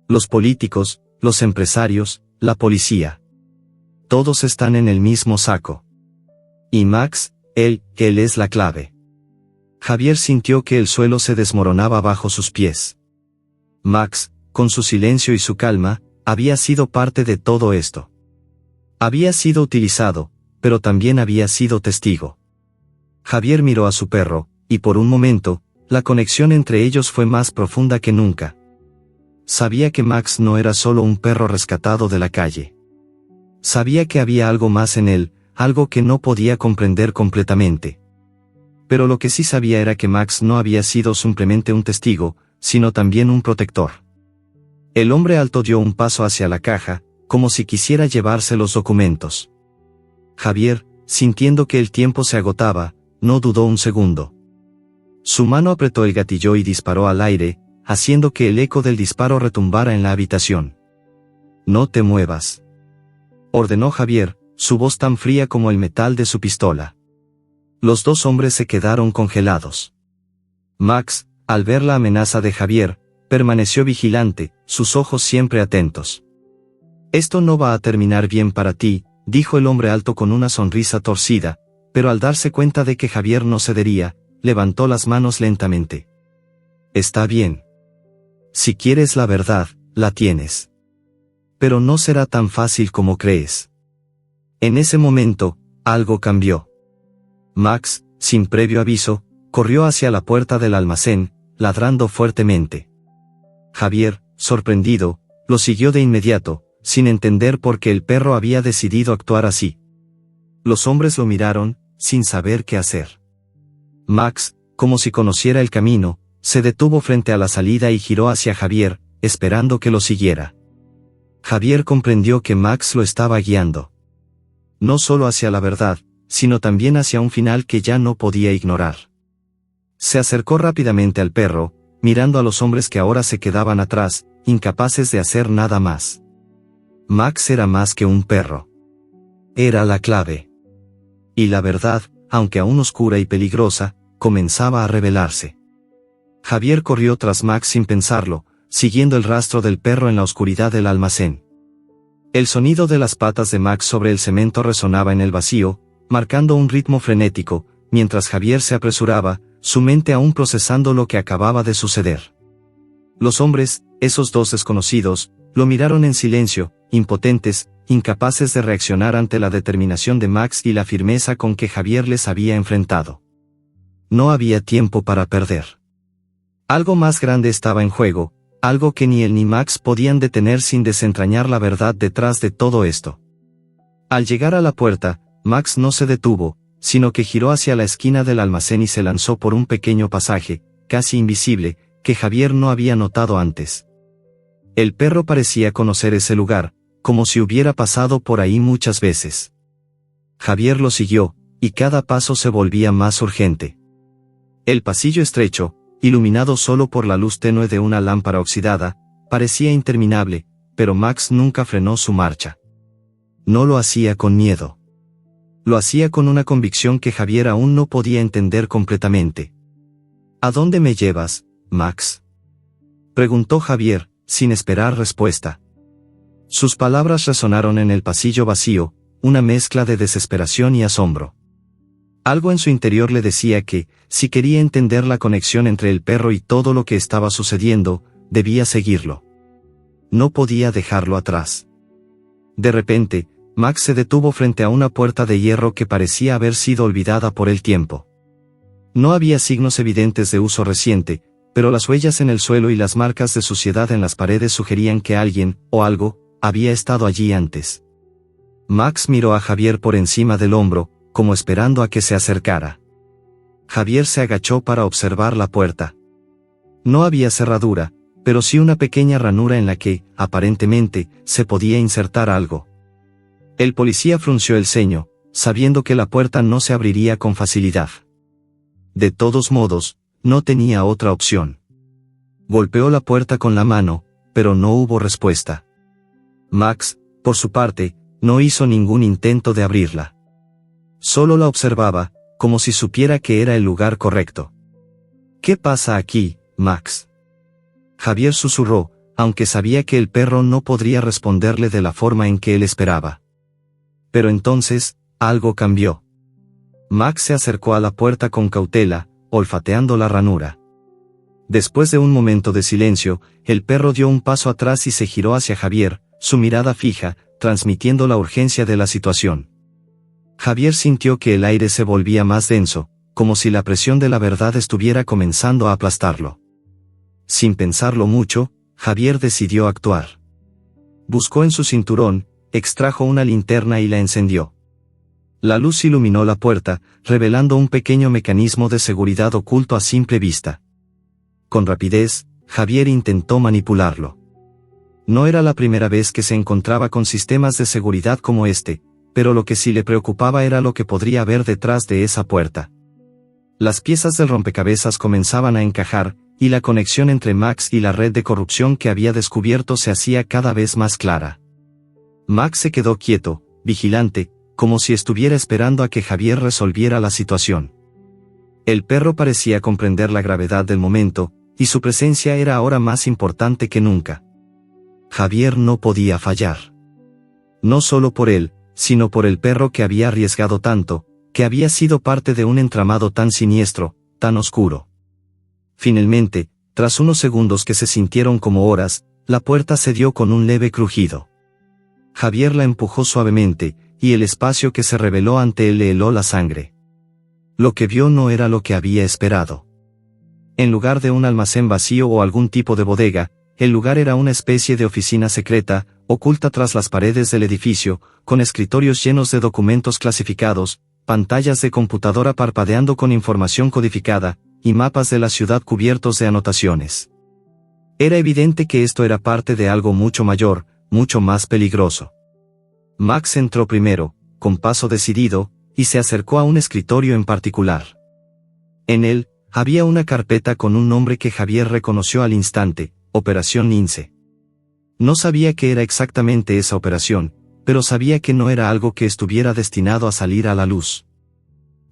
Speaker 1: Los políticos, los empresarios, la policía. Todos están en el mismo saco. Y Max, él es la clave». Javier sintió que el suelo se desmoronaba bajo sus pies. Max, con su silencio y su calma, había sido parte de todo esto. Había sido utilizado, pero también había sido testigo. Javier miró a su perro, y por un momento, la conexión entre ellos fue más profunda que nunca. Sabía que Max no era solo un perro rescatado de la calle. Sabía que había algo más en él, algo que no podía comprender completamente. Pero lo que sí sabía era que Max no había sido simplemente un testigo, sino también un protector. El hombre alto dio un paso hacia la caja, como si quisiera llevarse los documentos. Javier, sintiendo que el tiempo se agotaba, no dudó un segundo. Su mano apretó el gatillo y disparó al aire, haciendo que el eco del disparo retumbara en la habitación. «No te muevas», ordenó Javier, su voz tan fría como el metal de su pistola. Los dos hombres se quedaron congelados. Max, al ver la amenaza de Javier, permaneció vigilante, sus ojos siempre atentos. «Esto no va a terminar bien para ti», dijo el hombre alto con una sonrisa torcida, pero al darse cuenta de que Javier no cedería, levantó las manos lentamente. «Está bien. Si quieres la verdad, la tienes. Pero no será tan fácil como crees». En ese momento, algo cambió. Max, sin previo aviso, corrió hacia la puerta del almacén, ladrando fuertemente. Javier, sorprendido, lo siguió de inmediato, sin entender por qué el perro había decidido actuar así. Los hombres lo miraron, sin saber qué hacer. Max, como si conociera el camino, se detuvo frente a la salida y giró hacia Javier, esperando que lo siguiera. Javier comprendió que Max lo estaba guiando. No solo hacia la verdad, sino también hacia un final que ya no podía ignorar. Se acercó rápidamente al perro, mirando a los hombres que ahora se quedaban atrás, incapaces de hacer nada más. Max era más que un perro. Era la clave. Y la verdad, aunque aún oscura y peligrosa, comenzaba a revelarse. Javier corrió tras Max sin pensarlo, siguiendo el rastro del perro en la oscuridad del almacén. El sonido de las patas de Max sobre el cemento resonaba en el vacío, marcando un ritmo frenético, mientras Javier se apresuraba, su mente aún procesando lo que acababa de suceder. Los hombres, esos dos desconocidos, lo miraron en silencio, impotentes, incapaces de reaccionar ante la determinación de Max y la firmeza con que Javier les había enfrentado. No había tiempo para perder. Algo más grande estaba en juego, algo que ni él ni Max podían detener sin desentrañar la verdad detrás de todo esto. Al llegar a la puerta, Max no se detuvo, sino que giró hacia la esquina del almacén y se lanzó por un pequeño pasaje, casi invisible, que Javier no había notado antes. El perro parecía conocer ese lugar, como si hubiera pasado por ahí muchas veces. Javier lo siguió, y cada paso se volvía más urgente. El pasillo estrecho, iluminado solo por la luz tenue de una lámpara oxidada, parecía interminable, pero Max nunca frenó su marcha. No lo hacía con miedo. Lo hacía con una convicción que Javier aún no podía entender completamente. ¿A dónde me llevas, Max?, preguntó Javier, sin esperar respuesta. Sus palabras resonaron en el pasillo vacío, una mezcla de desesperación y asombro. Algo en su interior le decía que, si quería entender la conexión entre el perro y todo lo que estaba sucediendo, debía seguirlo. No podía dejarlo atrás. De repente, Max se detuvo frente a una puerta de hierro que parecía haber sido olvidada por el tiempo. No había signos evidentes de uso reciente, pero las huellas en el suelo y las marcas de suciedad en las paredes sugerían que alguien, o algo, había estado allí antes. Max miró a Javier por encima del hombro, como esperando a que se acercara. Javier se agachó para observar la puerta. No había cerradura, pero sí una pequeña ranura en la que, aparentemente, se podía insertar algo. El policía frunció el ceño, sabiendo que la puerta no se abriría con facilidad. De todos modos, no tenía otra opción. Golpeó la puerta con la mano, pero no hubo respuesta. Max, por su parte, no hizo ningún intento de abrirla. Solo la observaba, como si supiera que era el lugar correcto. ¿Qué pasa aquí, Max?, Javier susurró, aunque sabía que el perro no podría responderle de la forma en que él esperaba. Pero entonces, algo cambió. Max se acercó a la puerta con cautela, olfateando la ranura. Después de un momento de silencio, el perro dio un paso atrás y se giró hacia Javier, su mirada fija, transmitiendo la urgencia de la situación. Javier sintió que el aire se volvía más denso, como si la presión de la verdad estuviera comenzando a aplastarlo. Sin pensarlo mucho, Javier decidió actuar. Buscó en su cinturón, extrajo una linterna y la encendió. La luz iluminó la puerta, revelando un pequeño mecanismo de seguridad oculto a simple vista. Con rapidez, Javier intentó manipularlo. No era la primera vez que se encontraba con sistemas de seguridad como este, pero lo que sí le preocupaba era lo que podría haber detrás de esa puerta. Las piezas del rompecabezas comenzaban a encajar, y la conexión entre Max y la red de corrupción que había descubierto se hacía cada vez más clara. Max se quedó quieto, vigilante, como si estuviera esperando a que Javier resolviera la situación. El perro parecía comprender la gravedad del momento, y su presencia era ahora más importante que nunca. Javier no podía fallar. No solo por él, sino por el perro que había arriesgado tanto, que había sido parte de un entramado tan siniestro, tan oscuro. Finalmente, tras unos segundos que se sintieron como horas, la puerta cedió con un leve crujido. Javier la empujó suavemente, y el espacio que se reveló ante él le heló la sangre. Lo que vio no era lo que había esperado. En lugar de un almacén vacío o algún tipo de bodega, el lugar era una especie de oficina secreta, oculta tras las paredes del edificio, con escritorios llenos de documentos clasificados, pantallas de computadora parpadeando con información codificada, y mapas de la ciudad cubiertos de anotaciones. Era evidente que esto era parte de algo mucho mayor, mucho más peligroso. Max entró primero, con paso decidido, y se acercó a un escritorio en particular. En él, había una carpeta con un nombre que Javier reconoció al instante: Operación Lince. No sabía qué era exactamente esa operación, pero sabía que no era algo que estuviera destinado a salir a la luz.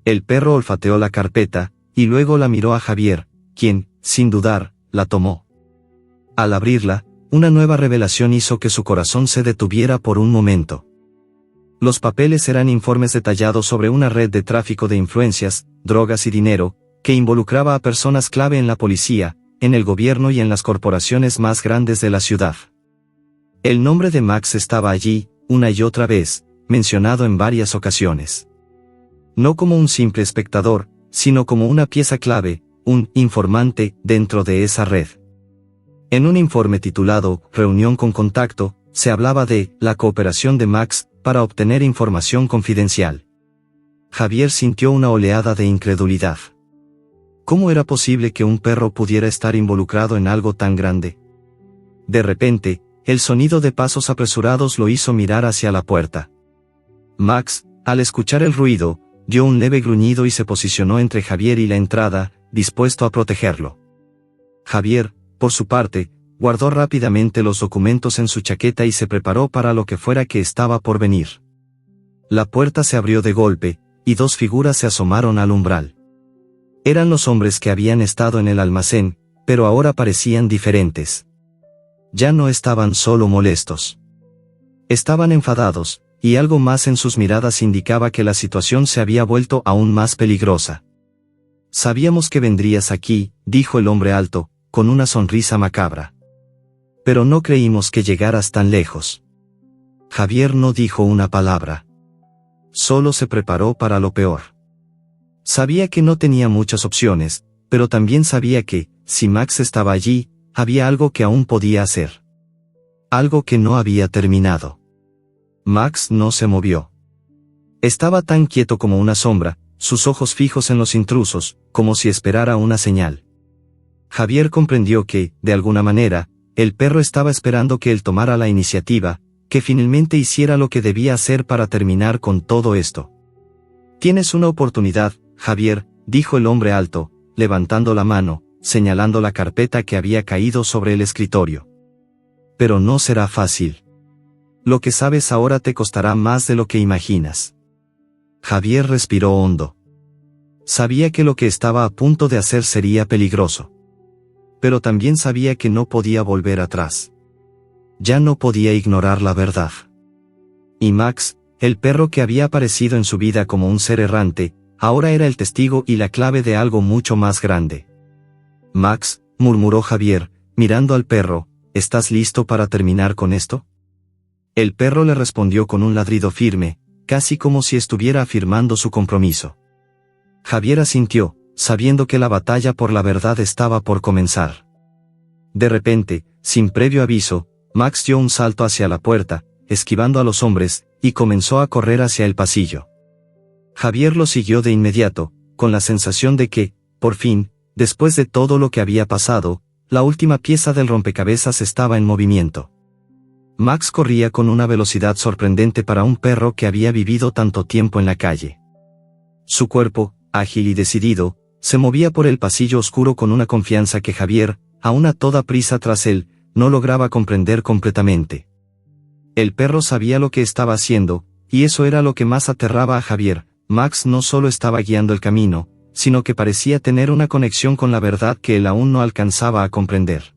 Speaker 1: El perro olfateó la carpeta, y luego la miró a Javier, quien, sin dudar, la tomó. Al abrirla, una nueva revelación hizo que su corazón se detuviera por un momento. Los papeles eran informes detallados sobre una red de tráfico de influencias, drogas y dinero, que involucraba a personas clave en la policía, en el gobierno y en las corporaciones más grandes de la ciudad. El nombre de Max estaba allí, una y otra vez, mencionado en varias ocasiones. No como un simple espectador, sino como una pieza clave, un informante dentro de esa red. En un informe titulado Reunión con Contacto, se hablaba de la cooperación de Max para obtener información confidencial. Javier sintió una oleada de incredulidad. ¿Cómo era posible que un perro pudiera estar involucrado en algo tan grande? De repente, el sonido de pasos apresurados lo hizo mirar hacia la puerta. Max, al escuchar el ruido, dio un leve gruñido y se posicionó entre Javier y la entrada, dispuesto a protegerlo. Javier, por su parte, guardó rápidamente los documentos en su chaqueta y se preparó para lo que fuera que estaba por venir. La puerta se abrió de golpe, y dos figuras se asomaron al umbral. Eran los hombres que habían estado en el almacén, pero ahora parecían diferentes. Ya no estaban solo molestos. Estaban enfadados, y algo más en sus miradas indicaba que la situación se había vuelto aún más peligrosa. «Sabíamos que vendrías aquí», dijo el hombre alto, con una sonrisa macabra. «Pero no creímos que llegaras tan lejos». Javier no dijo una palabra. Solo se preparó para lo peor. Sabía que no tenía muchas opciones, pero también sabía que, si Max estaba allí, había algo que aún podía hacer. Algo que no había terminado. Max no se movió. Estaba tan quieto como una sombra, sus ojos fijos en los intrusos, como si esperara una señal. Javier comprendió que, de alguna manera, el perro estaba esperando que él tomara la iniciativa, que finalmente hiciera lo que debía hacer para terminar con todo esto. «Tienes una oportunidad, Javier», dijo el hombre alto, levantando la mano, señalando la carpeta que había caído sobre el escritorio. «Pero no será fácil. Lo que sabes ahora te costará más de lo que imaginas». Javier respiró hondo. Sabía que lo que estaba a punto de hacer sería peligroso. Pero también sabía que no podía volver atrás. Ya no podía ignorar la verdad. Y Max, el perro que había aparecido en su vida como un ser errante, ahora era el testigo y la clave de algo mucho más grande. «Max», murmuró Javier, mirando al perro, «¿estás listo para terminar con esto?». El perro le respondió con un ladrido firme, casi como si estuviera afirmando su compromiso. Javier asintió, sabiendo que la batalla por la verdad estaba por comenzar. De repente, sin previo aviso, Max dio un salto hacia la puerta, esquivando a los hombres, y comenzó a correr hacia el pasillo. Javier lo siguió de inmediato, con la sensación de que, por fin, después de todo lo que había pasado, la última pieza del rompecabezas estaba en movimiento. Max corría con una velocidad sorprendente para un perro que había vivido tanto tiempo en la calle. Su cuerpo, ágil y decidido, se movía por el pasillo oscuro con una confianza que Javier, aún a toda prisa tras él, no lograba comprender completamente. El perro sabía lo que estaba haciendo, y eso era lo que más aterraba a Javier. Max no solo estaba guiando el camino, sino que parecía tener una conexión con la verdad que él aún no alcanzaba a comprender.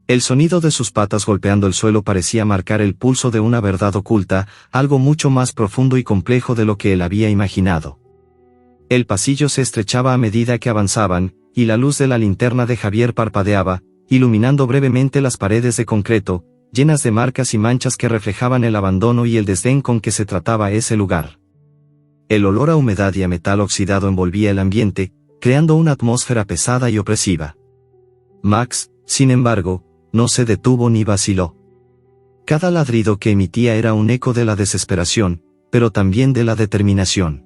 Speaker 1: El sonido de sus patas golpeando el suelo parecía marcar el pulso de una verdad oculta, algo mucho más profundo y complejo de lo que él había imaginado. El pasillo se estrechaba a medida que avanzaban, y la luz de la linterna de Javier parpadeaba, iluminando brevemente las paredes de concreto, llenas de marcas y manchas que reflejaban el abandono y el desdén con que se trataba ese lugar. El olor a humedad y a metal oxidado envolvía el ambiente, creando una atmósfera pesada y opresiva. Max, sin embargo, no se detuvo ni vaciló. Cada ladrido que emitía era un eco de la desesperación, pero también de la determinación.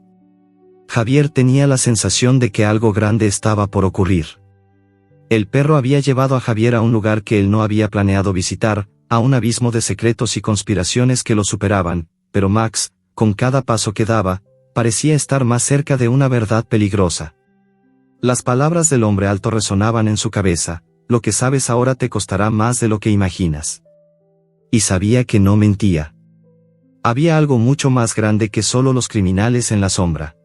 Speaker 1: Javier tenía la sensación de que algo grande estaba por ocurrir. El perro había llevado a Javier a un lugar que él no había planeado visitar, a un abismo de secretos y conspiraciones que lo superaban, pero Max, con cada paso que daba, parecía estar más cerca de una verdad peligrosa. Las palabras del hombre alto resonaban en su cabeza: «Lo que sabes ahora te costará más de lo que imaginas». Y sabía que no mentía. Había algo mucho más grande que solo los criminales en la sombra.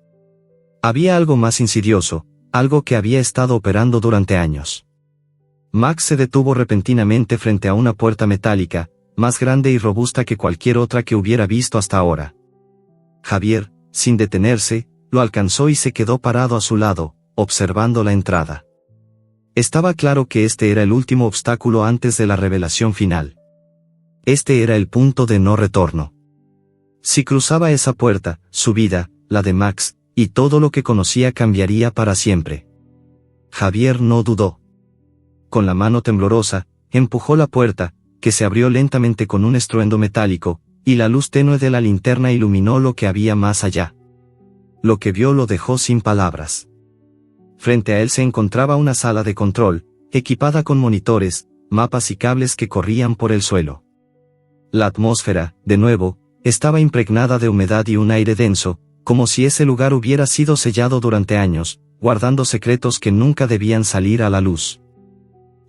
Speaker 1: Había algo más insidioso, algo que había estado operando durante años. Max se detuvo repentinamente frente a una puerta metálica, más grande y robusta que cualquier otra que hubiera visto hasta ahora. Javier, sin detenerse, lo alcanzó y se quedó parado a su lado, observando la entrada. Estaba claro que este era el último obstáculo antes de la revelación final. Este era el punto de no retorno. Si cruzaba esa puerta, su vida, la de Max, y todo lo que conocía cambiaría para siempre. Javier no dudó. Con la mano temblorosa, empujó la puerta, que se abrió lentamente con un estruendo metálico, y la luz tenue de la linterna iluminó lo que había más allá. Lo que vio lo dejó sin palabras. Frente a él se encontraba una sala de control, equipada con monitores, mapas y cables que corrían por el suelo. La atmósfera, de nuevo, estaba impregnada de humedad y un aire denso, como si ese lugar hubiera sido sellado durante años, guardando secretos que nunca debían salir a la luz.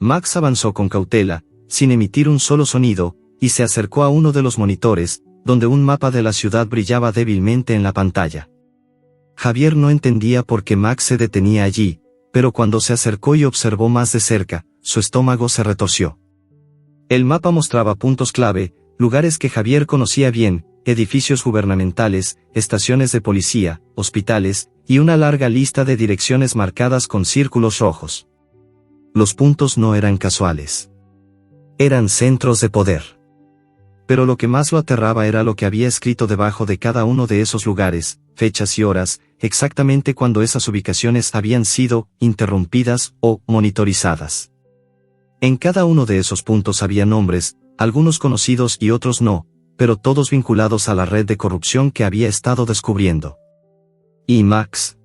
Speaker 1: Max avanzó con cautela, sin emitir un solo sonido, y se acercó a uno de los monitores, donde un mapa de la ciudad brillaba débilmente en la pantalla. Javier no entendía por qué Max se detenía allí, pero cuando se acercó y observó más de cerca, su estómago se retorció. El mapa mostraba puntos clave, lugares que Javier conocía bien, edificios gubernamentales, estaciones de policía, hospitales, y una larga lista de direcciones marcadas con círculos rojos. Los puntos no eran casuales. Eran centros de poder. Pero lo que más lo aterraba era lo que había escrito debajo de cada uno de esos lugares, fechas y horas, exactamente cuando esas ubicaciones habían sido interrumpidas o monitorizadas. En cada uno de esos puntos había nombres, algunos conocidos y otros no, pero todos vinculados a la red de corrupción que había estado descubriendo. ¿Y Max?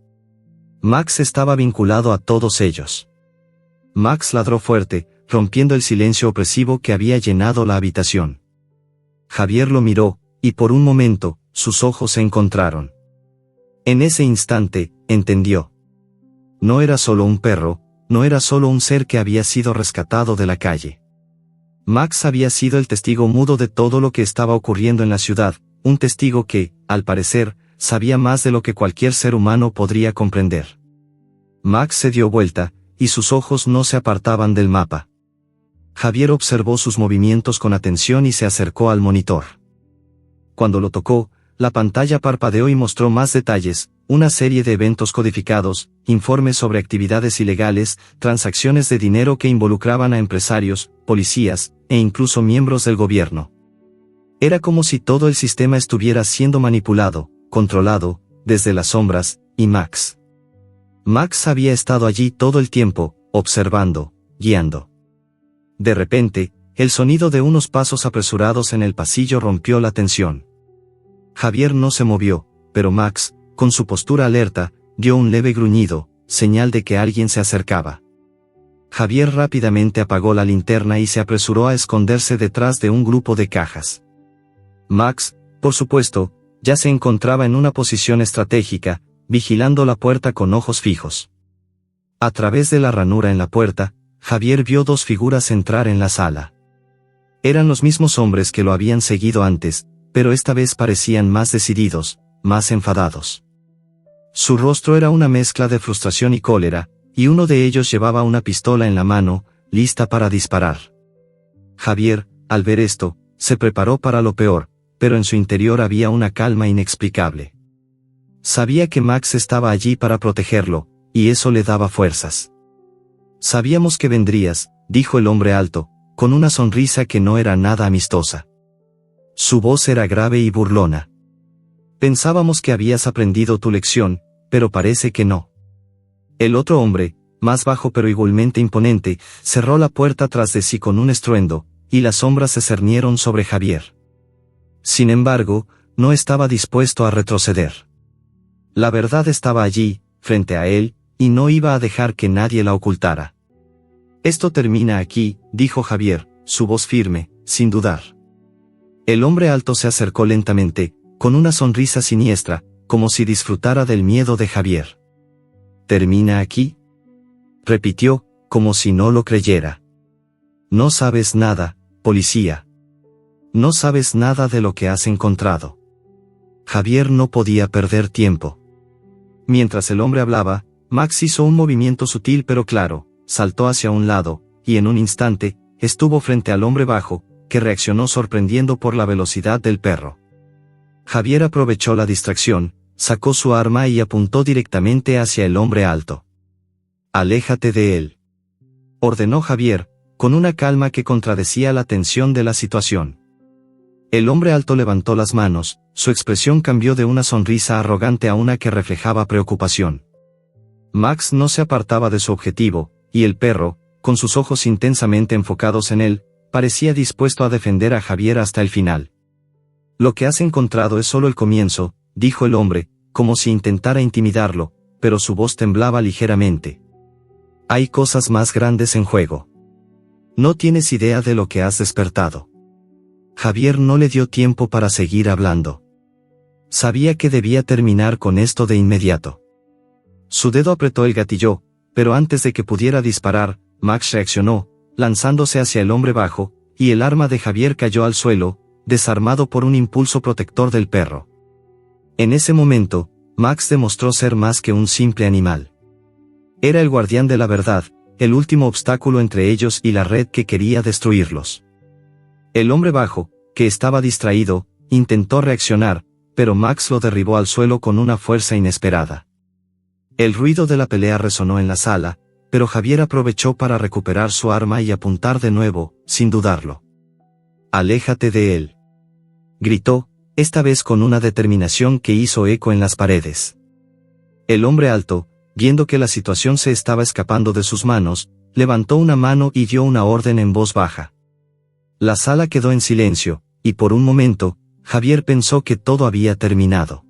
Speaker 1: Max estaba vinculado a todos ellos. Max ladró fuerte, rompiendo el silencio opresivo que había llenado la habitación. Javier lo miró, y por un momento, sus ojos se encontraron. En ese instante, entendió. No era solo un perro, no era solo un ser que había sido rescatado de la calle. Max había sido el testigo mudo de todo lo que estaba ocurriendo en la ciudad, un testigo que, al parecer, sabía más de lo que cualquier ser humano podría comprender. Max se dio vuelta, y sus ojos no se apartaban del mapa. Javier observó sus movimientos con atención y se acercó al monitor. Cuando lo tocó, la pantalla parpadeó y mostró más detalles, una serie de eventos codificados, informes sobre actividades ilegales, transacciones de dinero que involucraban a empresarios, policías, e incluso miembros del gobierno. Era como si todo el sistema estuviera siendo manipulado, controlado, desde las sombras, y Max. Max había estado allí todo el tiempo, observando, guiando. De repente, el sonido de unos pasos apresurados en el pasillo rompió la tensión. Javier no se movió, pero Max, con su postura alerta, dio un leve gruñido, señal de que alguien se acercaba. Javier rápidamente apagó la linterna y se apresuró a esconderse detrás de un grupo de cajas. Max, por supuesto, ya se encontraba en una posición estratégica, vigilando la puerta con ojos fijos. A través de la ranura en la puerta, Javier vio dos figuras entrar en la sala. Eran los mismos hombres que lo habían seguido antes, pero esta vez parecían más decididos, más enfadados. Su rostro era una mezcla de frustración y cólera, y uno de ellos llevaba una pistola en la mano, lista para disparar. Javier, al ver esto, se preparó para lo peor, pero en su interior había una calma inexplicable. Sabía que Max estaba allí para protegerlo, y eso le daba fuerzas. Sabíamos que vendrías, dijo el hombre alto, con una sonrisa que no era nada amistosa. Su voz era grave y burlona. Pensábamos que habías aprendido tu lección, pero parece que no. El otro hombre, más bajo pero igualmente imponente, cerró la puerta tras de sí con un estruendo, y las sombras se cernieron sobre Javier. Sin embargo, no estaba dispuesto a retroceder. La verdad estaba allí, frente a él, y no iba a dejar que nadie la ocultara. Esto termina aquí, dijo Javier, su voz firme, sin dudar. El hombre alto se acercó lentamente, con una sonrisa siniestra, como si disfrutara del miedo de Javier. ¿Termina aquí?, repitió, como si no lo creyera. No sabes nada, policía. No sabes nada de lo que has encontrado. Javier no podía perder tiempo. Mientras el hombre hablaba, Max hizo un movimiento sutil pero claro, saltó hacia un lado, y en un instante, estuvo frente al hombre bajo, que reaccionó sorprendiendo por la velocidad del perro. Javier aprovechó la distracción, sacó su arma y apuntó directamente hacia el hombre alto. «Aléjate de él», ordenó Javier, con una calma que contradecía la tensión de la situación. El hombre alto levantó las manos, su expresión cambió de una sonrisa arrogante a una que reflejaba preocupación. Max no se apartaba de su objetivo, y el perro, con sus ojos intensamente enfocados en él, parecía dispuesto a defender a Javier hasta el final. «Lo que has encontrado es solo el comienzo», dijo el hombre, como si intentara intimidarlo, pero su voz temblaba ligeramente. «Hay cosas más grandes en juego. No tienes idea de lo que has despertado». Javier no le dio tiempo para seguir hablando. Sabía que debía terminar con esto de inmediato. Su dedo apretó el gatillo, pero antes de que pudiera disparar, Max reaccionó, lanzándose hacia el hombre bajo, y el arma de Javier cayó al suelo, desarmado por un impulso protector del perro. En ese momento, Max demostró ser más que un simple animal. Era el guardián de la verdad, el último obstáculo entre ellos y la red que quería destruirlos. El hombre bajo, que estaba distraído, intentó reaccionar, pero Max lo derribó al suelo con una fuerza inesperada. El ruido de la pelea resonó en la sala, pero Javier aprovechó para recuperar su arma y apuntar de nuevo, sin dudarlo. «Aléjate de él», gritó, esta vez con una determinación que hizo eco en las paredes. El hombre alto, viendo que la situación se estaba escapando de sus manos, levantó una mano y dio una orden en voz baja. La sala quedó en silencio, y por un momento, Javier pensó que todo había terminado.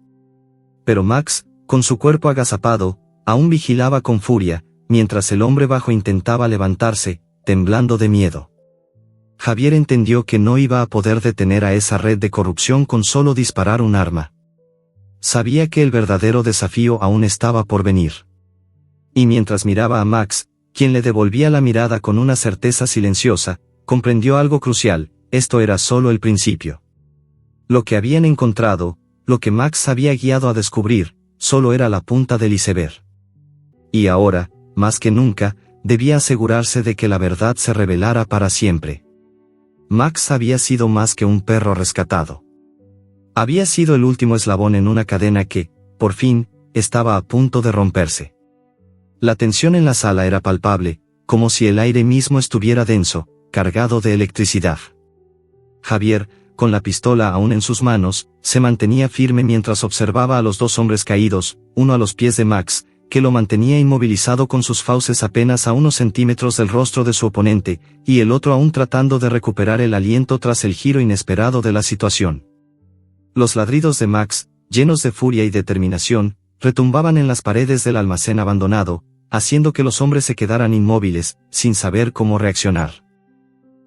Speaker 1: Pero Max, con su cuerpo agazapado, aún vigilaba con furia, mientras el hombre bajo intentaba levantarse, temblando de miedo. Javier entendió que no iba a poder detener a esa red de corrupción con solo disparar un arma. Sabía que el verdadero desafío aún estaba por venir. Y mientras miraba a Max, quien le devolvía la mirada con una certeza silenciosa, comprendió algo crucial: esto era solo el principio. Lo que habían encontrado, lo que Max había guiado a descubrir, solo era la punta del iceberg. Y ahora, más que nunca, debía asegurarse de que la verdad se revelara para siempre. Max había sido más que un perro rescatado. Había sido el último eslabón en una cadena que, por fin, estaba a punto de romperse. La tensión en la sala era palpable, como si el aire mismo estuviera denso, cargado de electricidad. Javier, con la pistola aún en sus manos, se mantenía firme mientras observaba a los dos hombres caídos, uno a los pies de Max, que lo mantenía inmovilizado con sus fauces apenas a unos centímetros del rostro de su oponente, y el otro aún tratando de recuperar el aliento tras el giro inesperado de la situación. Los ladridos de Max, llenos de furia y determinación, retumbaban en las paredes del almacén abandonado, haciendo que los hombres se quedaran inmóviles, sin saber cómo reaccionar.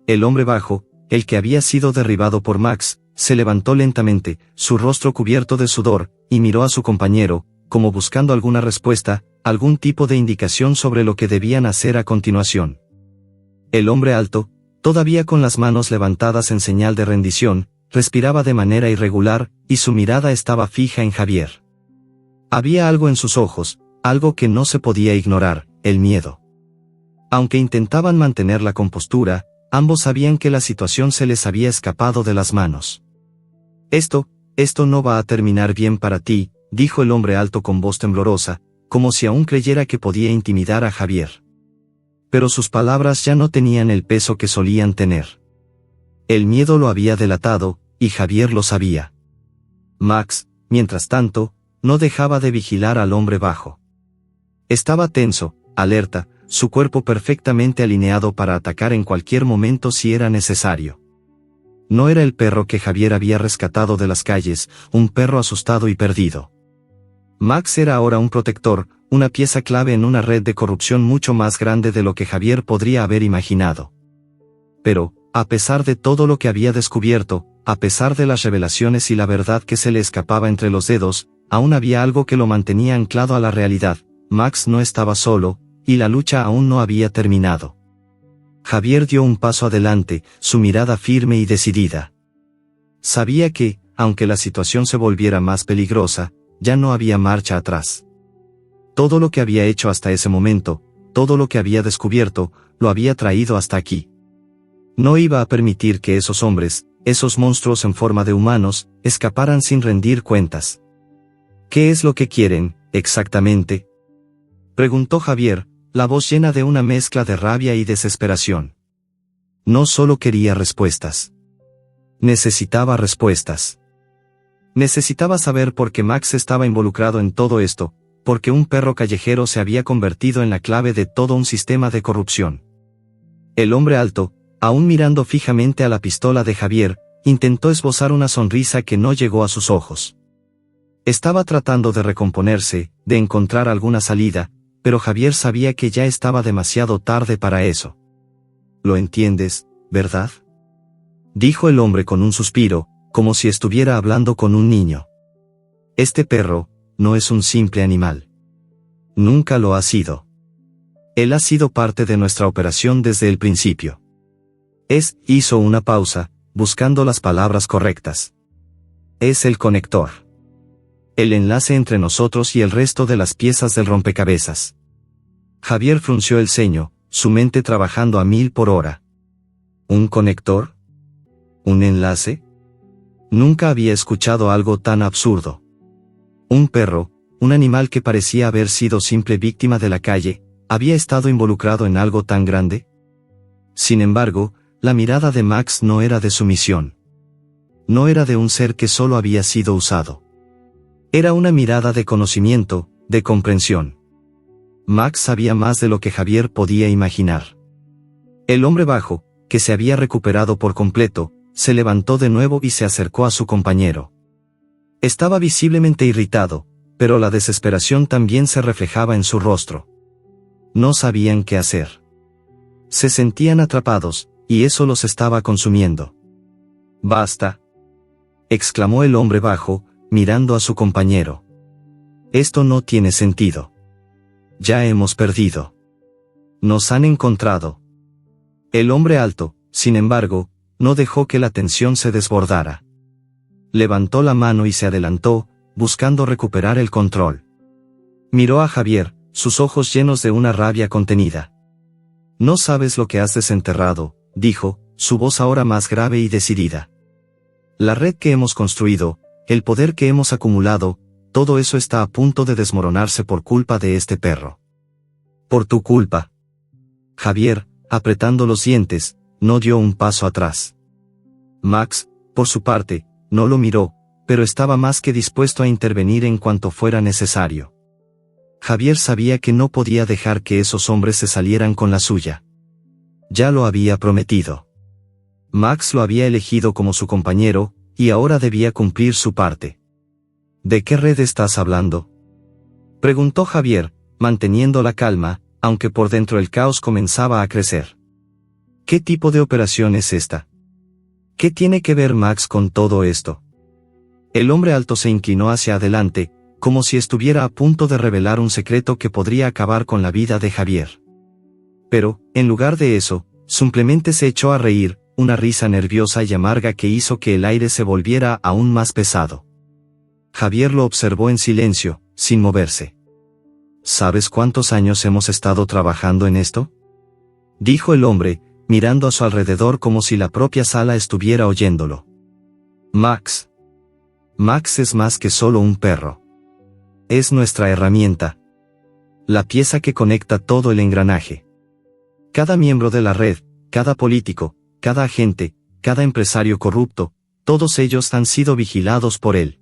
Speaker 1: El hombre bajo, el que había sido derribado por Max, se levantó lentamente, su rostro cubierto de sudor, y miró a su compañero, como buscando alguna respuesta, algún tipo de indicación sobre lo que debían hacer a continuación. El hombre alto, todavía con las manos levantadas en señal de rendición, respiraba de manera irregular, y su mirada estaba fija en Javier. Había algo en sus ojos, algo que no se podía ignorar: el miedo. Aunque intentaban mantener la compostura, ambos sabían que la situación se les había escapado de las manos. Esto no va a terminar bien para ti», dijo el hombre alto con voz temblorosa, como si aún creyera que podía intimidar a Javier. Pero sus palabras ya no tenían el peso que solían tener. El miedo lo había delatado, y Javier lo sabía. Max, mientras tanto, no dejaba de vigilar al hombre bajo. Estaba tenso, alerta, su cuerpo perfectamente alineado para atacar en cualquier momento si era necesario. No era el perro que Javier había rescatado de las calles, un perro asustado y perdido. Max era ahora un protector, una pieza clave en una red de corrupción mucho más grande de lo que Javier podría haber imaginado. Pero, a pesar de todo lo que había descubierto, a pesar de las revelaciones y la verdad que se le escapaba entre los dedos, aún había algo que lo mantenía anclado a la realidad: Max no estaba solo, y la lucha aún no había terminado. Javier dio un paso adelante, su mirada firme y decidida. Sabía que, aunque la situación se volviera más peligrosa, ya no había marcha atrás. Todo lo que había hecho hasta ese momento, todo lo que había descubierto, lo había traído hasta aquí. No iba a permitir que esos hombres, esos monstruos en forma de humanos, escaparan sin rendir cuentas. «¿Qué es lo que quieren, exactamente?», preguntó Javier, la voz llena de una mezcla de rabia y desesperación. No solo quería respuestas. Necesitaba respuestas. Necesitaba saber por qué Max estaba involucrado en todo esto, porque un perro callejero se había convertido en la clave de todo un sistema de corrupción. El hombre alto, aún mirando fijamente a la pistola de Javier, intentó esbozar una sonrisa que no llegó a sus ojos. Estaba tratando de recomponerse, de encontrar alguna salida, pero Javier sabía que ya estaba demasiado tarde para eso. «Lo entiendes, ¿verdad?», dijo el hombre con un suspiro, como si estuviera hablando con un niño. Este perro no es un simple animal. Nunca lo ha sido. Él ha sido parte de nuestra operación desde el principio. Hizo una pausa, buscando las palabras correctas. Es el conector. El enlace entre nosotros y el resto de las piezas del rompecabezas. Javier frunció el ceño, su mente trabajando a 1000 por hora. ¿Un conector? ¿Un enlace? Nunca había escuchado algo tan absurdo. Un perro, un animal que parecía haber sido simple víctima de la calle, ¿había estado involucrado en algo tan grande? Sin embargo, la mirada de Max no era de sumisión. No era de un ser que solo había sido usado. Era una mirada de conocimiento, de comprensión. Max sabía más de lo que Javier podía imaginar. El hombre bajo, que se había recuperado por completo, se levantó de nuevo y se acercó a su compañero. Estaba visiblemente irritado, pero la desesperación también se reflejaba en su rostro. No sabían qué hacer. Se sentían atrapados, y eso los estaba consumiendo. «Basta», exclamó el hombre bajo, mirando a su compañero. «Esto no tiene sentido. Ya hemos perdido. Nos han encontrado». El hombre alto, sin embargo, no dejó que la tensión se desbordara. Levantó la mano y se adelantó, buscando recuperar el control. Miró a Javier, sus ojos llenos de una rabia contenida. «No sabes lo que has desenterrado», dijo, su voz ahora más grave y decidida. «La red que hemos construido, el poder que hemos acumulado, todo eso está a punto de desmoronarse por culpa de este perro. Por tu culpa». Javier, apretando los dientes, no dio un paso atrás. Max, por su parte, no lo miró, pero estaba más que dispuesto a intervenir en cuanto fuera necesario. Javier sabía que no podía dejar que esos hombres se salieran con la suya. Ya lo había prometido. Max lo había elegido como su compañero, y ahora debía cumplir su parte. ¿De qué red estás hablando?, preguntó Javier, manteniendo la calma, aunque por dentro el caos comenzaba a crecer. ¿Qué tipo de operación es esta? ¿Qué tiene que ver Max con todo esto? El hombre alto se inclinó hacia adelante, como si estuviera a punto de revelar un secreto que podría acabar con la vida de Javier. Pero, en lugar de eso, simplemente se echó a reír, una risa nerviosa y amarga que hizo que el aire se volviera aún más pesado. Javier lo observó en silencio, sin moverse. ¿Sabes cuántos años hemos estado trabajando en esto?, dijo el hombre, mirando a su alrededor como si la propia sala estuviera oyéndolo. Max es más que solo un perro. Es nuestra herramienta. La pieza que conecta todo el engranaje. Cada miembro de la red, cada político, cada agente, cada empresario corrupto, todos ellos han sido vigilados por él.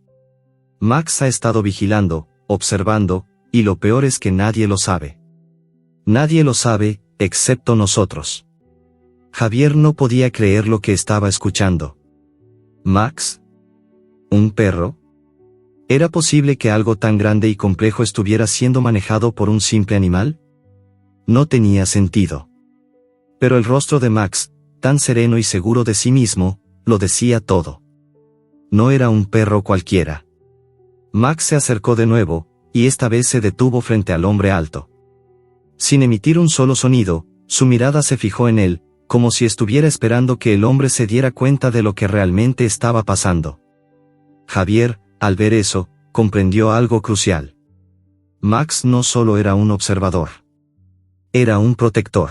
Speaker 1: Max ha estado vigilando, observando, y lo peor es que nadie lo sabe. Nadie lo sabe, excepto nosotros. Javier no podía creer lo que estaba escuchando. ¿Max? ¿Un perro? ¿Era posible que algo tan grande y complejo estuviera siendo manejado por un simple animal? No tenía sentido. Pero el rostro de Max, tan sereno y seguro de sí mismo, lo decía todo. No era un perro cualquiera. Max se acercó de nuevo, y esta vez se detuvo frente al hombre alto. Sin emitir un solo sonido, su mirada se fijó en él, como si estuviera esperando que el hombre se diera cuenta de lo que realmente estaba pasando. Javier, al ver eso, comprendió algo crucial. Max no solo era un observador. Era un protector.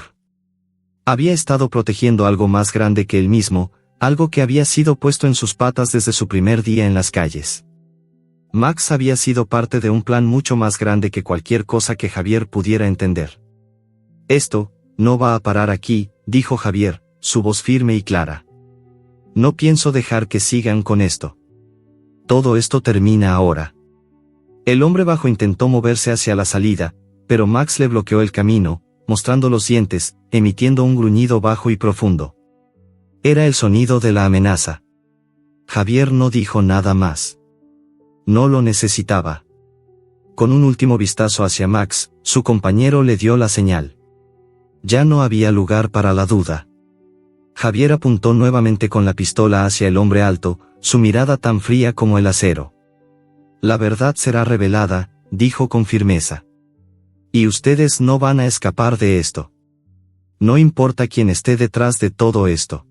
Speaker 1: Había estado protegiendo algo más grande que él mismo, algo que había sido puesto en sus patas desde su primer día en las calles. Max había sido parte de un plan mucho más grande que cualquier cosa que Javier pudiera entender. «Esto no va a parar aquí», dijo Javier, su voz firme y clara. «No pienso dejar que sigan con esto. Todo esto termina ahora». El hombre bajo intentó moverse hacia la salida, pero Max le bloqueó el camino, mostrando los dientes, emitiendo un gruñido bajo y profundo. Era el sonido de la amenaza. Javier no dijo nada más. No lo necesitaba. Con un último vistazo hacia Max, su compañero le dio la señal. Ya no había lugar para la duda. Javier apuntó nuevamente con la pistola hacia el hombre alto, su mirada tan fría como el acero. La verdad será revelada, dijo con firmeza. Y ustedes no van a escapar de esto. No importa quién esté detrás de todo esto.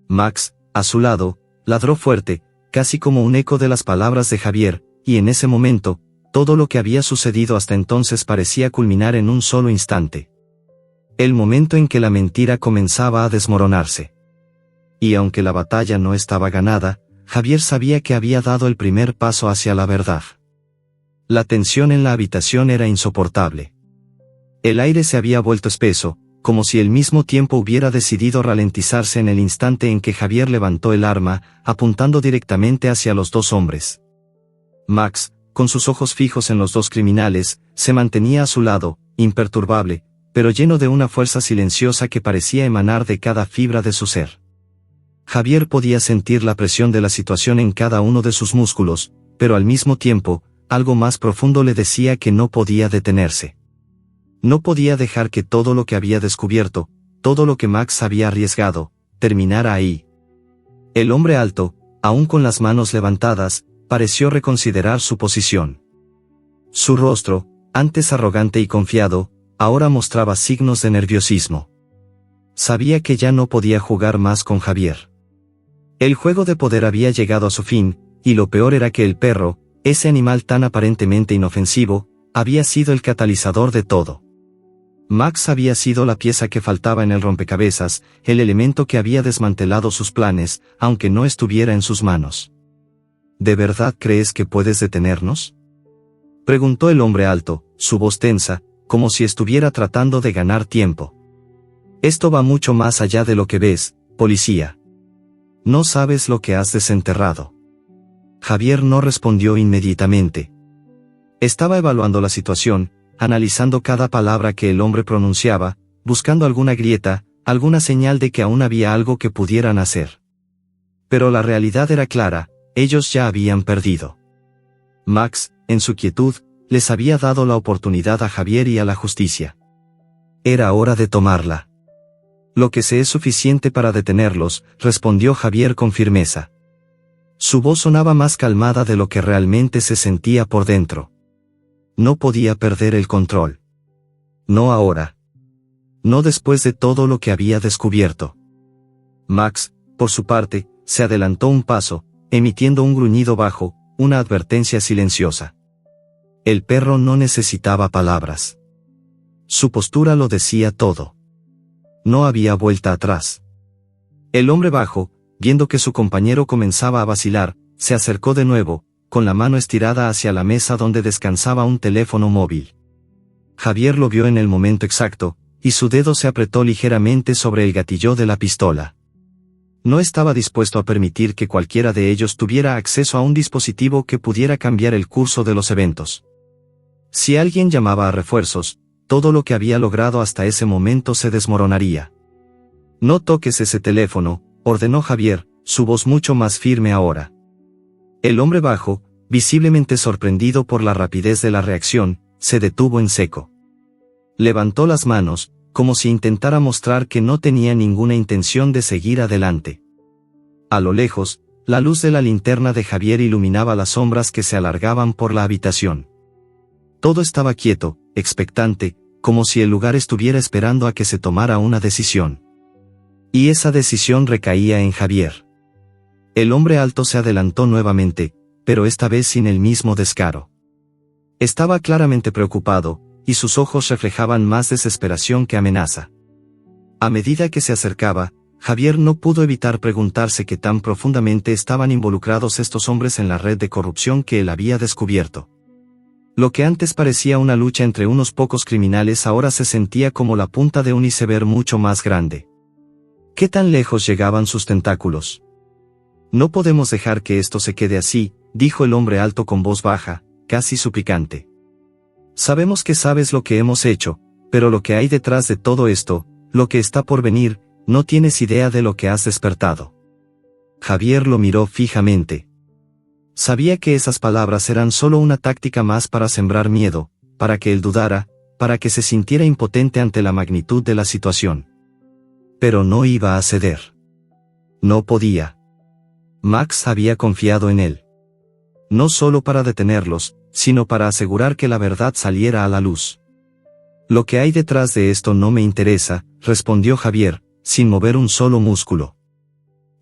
Speaker 1: Max, a su lado, ladró fuerte, casi como un eco de las palabras de Javier, y en ese momento, todo lo que había sucedido hasta entonces parecía culminar en un solo instante. El momento en que la mentira comenzaba a desmoronarse. Y aunque la batalla no estaba ganada, Javier sabía que había dado el primer paso hacia la verdad. La tensión en la habitación era insoportable. El aire se había vuelto espeso, como si el mismo tiempo hubiera decidido ralentizarse en el instante en que Javier levantó el arma, apuntando directamente hacia los dos hombres. Max, con sus ojos fijos en los dos criminales, se mantenía a su lado, imperturbable, pero lleno de una fuerza silenciosa que parecía emanar de cada fibra de su ser. Javier podía sentir la presión de la situación en cada uno de sus músculos, pero al mismo tiempo, algo más profundo le decía que no podía detenerse. No podía dejar que todo lo que había descubierto, todo lo que Max había arriesgado, terminara ahí. El hombre alto, aún con las manos levantadas, pareció reconsiderar su posición. Su rostro, antes arrogante y confiado, ahora mostraba signos de nerviosismo. Sabía que ya no podía jugar más con Javier. El juego de poder había llegado a su fin, y lo peor era que el perro, ese animal tan aparentemente inofensivo, había sido el catalizador de todo. Max había sido la pieza que faltaba en el rompecabezas, el elemento que había desmantelado sus planes, aunque no estuviera en sus manos. ¿De verdad crees que puedes detenernos?, preguntó el hombre alto, su voz tensa, como si estuviera tratando de ganar tiempo. Esto va mucho más allá de lo que ves, policía. No sabes lo que has desenterrado. Javier no respondió inmediatamente. Estaba evaluando la situación, analizando cada palabra que el hombre pronunciaba, buscando alguna grieta, alguna señal de que aún había algo que pudieran hacer. Pero la realidad era clara, ellos ya habían perdido. Max, en su quietud, les había dado la oportunidad a Javier y a la justicia. Era hora de tomarla. Lo que sé es suficiente para detenerlos, respondió Javier con firmeza. Su voz sonaba más calmada de lo que realmente se sentía por dentro. No podía perder el control. No ahora. No después de todo lo que había descubierto. Max, por su parte, se adelantó un paso, emitiendo un gruñido bajo, una advertencia silenciosa. El perro no necesitaba palabras. Su postura lo decía todo. No había vuelta atrás. El hombre bajo, viendo que su compañero comenzaba a vacilar, se acercó de nuevo, con la mano estirada hacia la mesa donde descansaba un teléfono móvil. Javier lo vio en el momento exacto, y su dedo se apretó ligeramente sobre el gatillo de la pistola. No estaba dispuesto a permitir que cualquiera de ellos tuviera acceso a un dispositivo que pudiera cambiar el curso de los eventos. Si alguien llamaba a refuerzos, todo lo que había logrado hasta ese momento se desmoronaría. No toques ese teléfono, ordenó Javier, su voz mucho más firme ahora. El hombre bajo, visiblemente sorprendido por la rapidez de la reacción, se detuvo en seco. Levantó las manos, como si intentara mostrar que no tenía ninguna intención de seguir adelante. A lo lejos, la luz de la linterna de Javier iluminaba las sombras que se alargaban por la habitación. Todo estaba quieto, expectante, como si el lugar estuviera esperando a que se tomara una decisión. Y esa decisión recaía en Javier. El hombre alto se adelantó nuevamente, pero esta vez sin el mismo descaro. Estaba claramente preocupado, y sus ojos reflejaban más desesperación que amenaza. A medida que se acercaba, Javier no pudo evitar preguntarse qué tan profundamente estaban involucrados estos hombres en la red de corrupción que él había descubierto. Lo que antes parecía una lucha entre unos pocos criminales ahora se sentía como la punta de un iceberg mucho más grande. ¿Qué tan lejos llegaban sus tentáculos? No podemos dejar que esto se quede así, dijo el hombre alto con voz baja, casi suplicante. Sabemos que sabes lo que hemos hecho, pero lo que hay detrás de todo esto, lo que está por venir, no tienes idea de lo que has despertado. Javier lo miró fijamente. Sabía que esas palabras eran solo una táctica más para sembrar miedo, para que él dudara, para que se sintiera impotente ante la magnitud de la situación. Pero no iba a ceder. No podía. Max había confiado en él. No solo para detenerlos, sino para asegurar que la verdad saliera a la luz. Lo que hay detrás de esto no me interesa, respondió Javier, sin mover un solo músculo.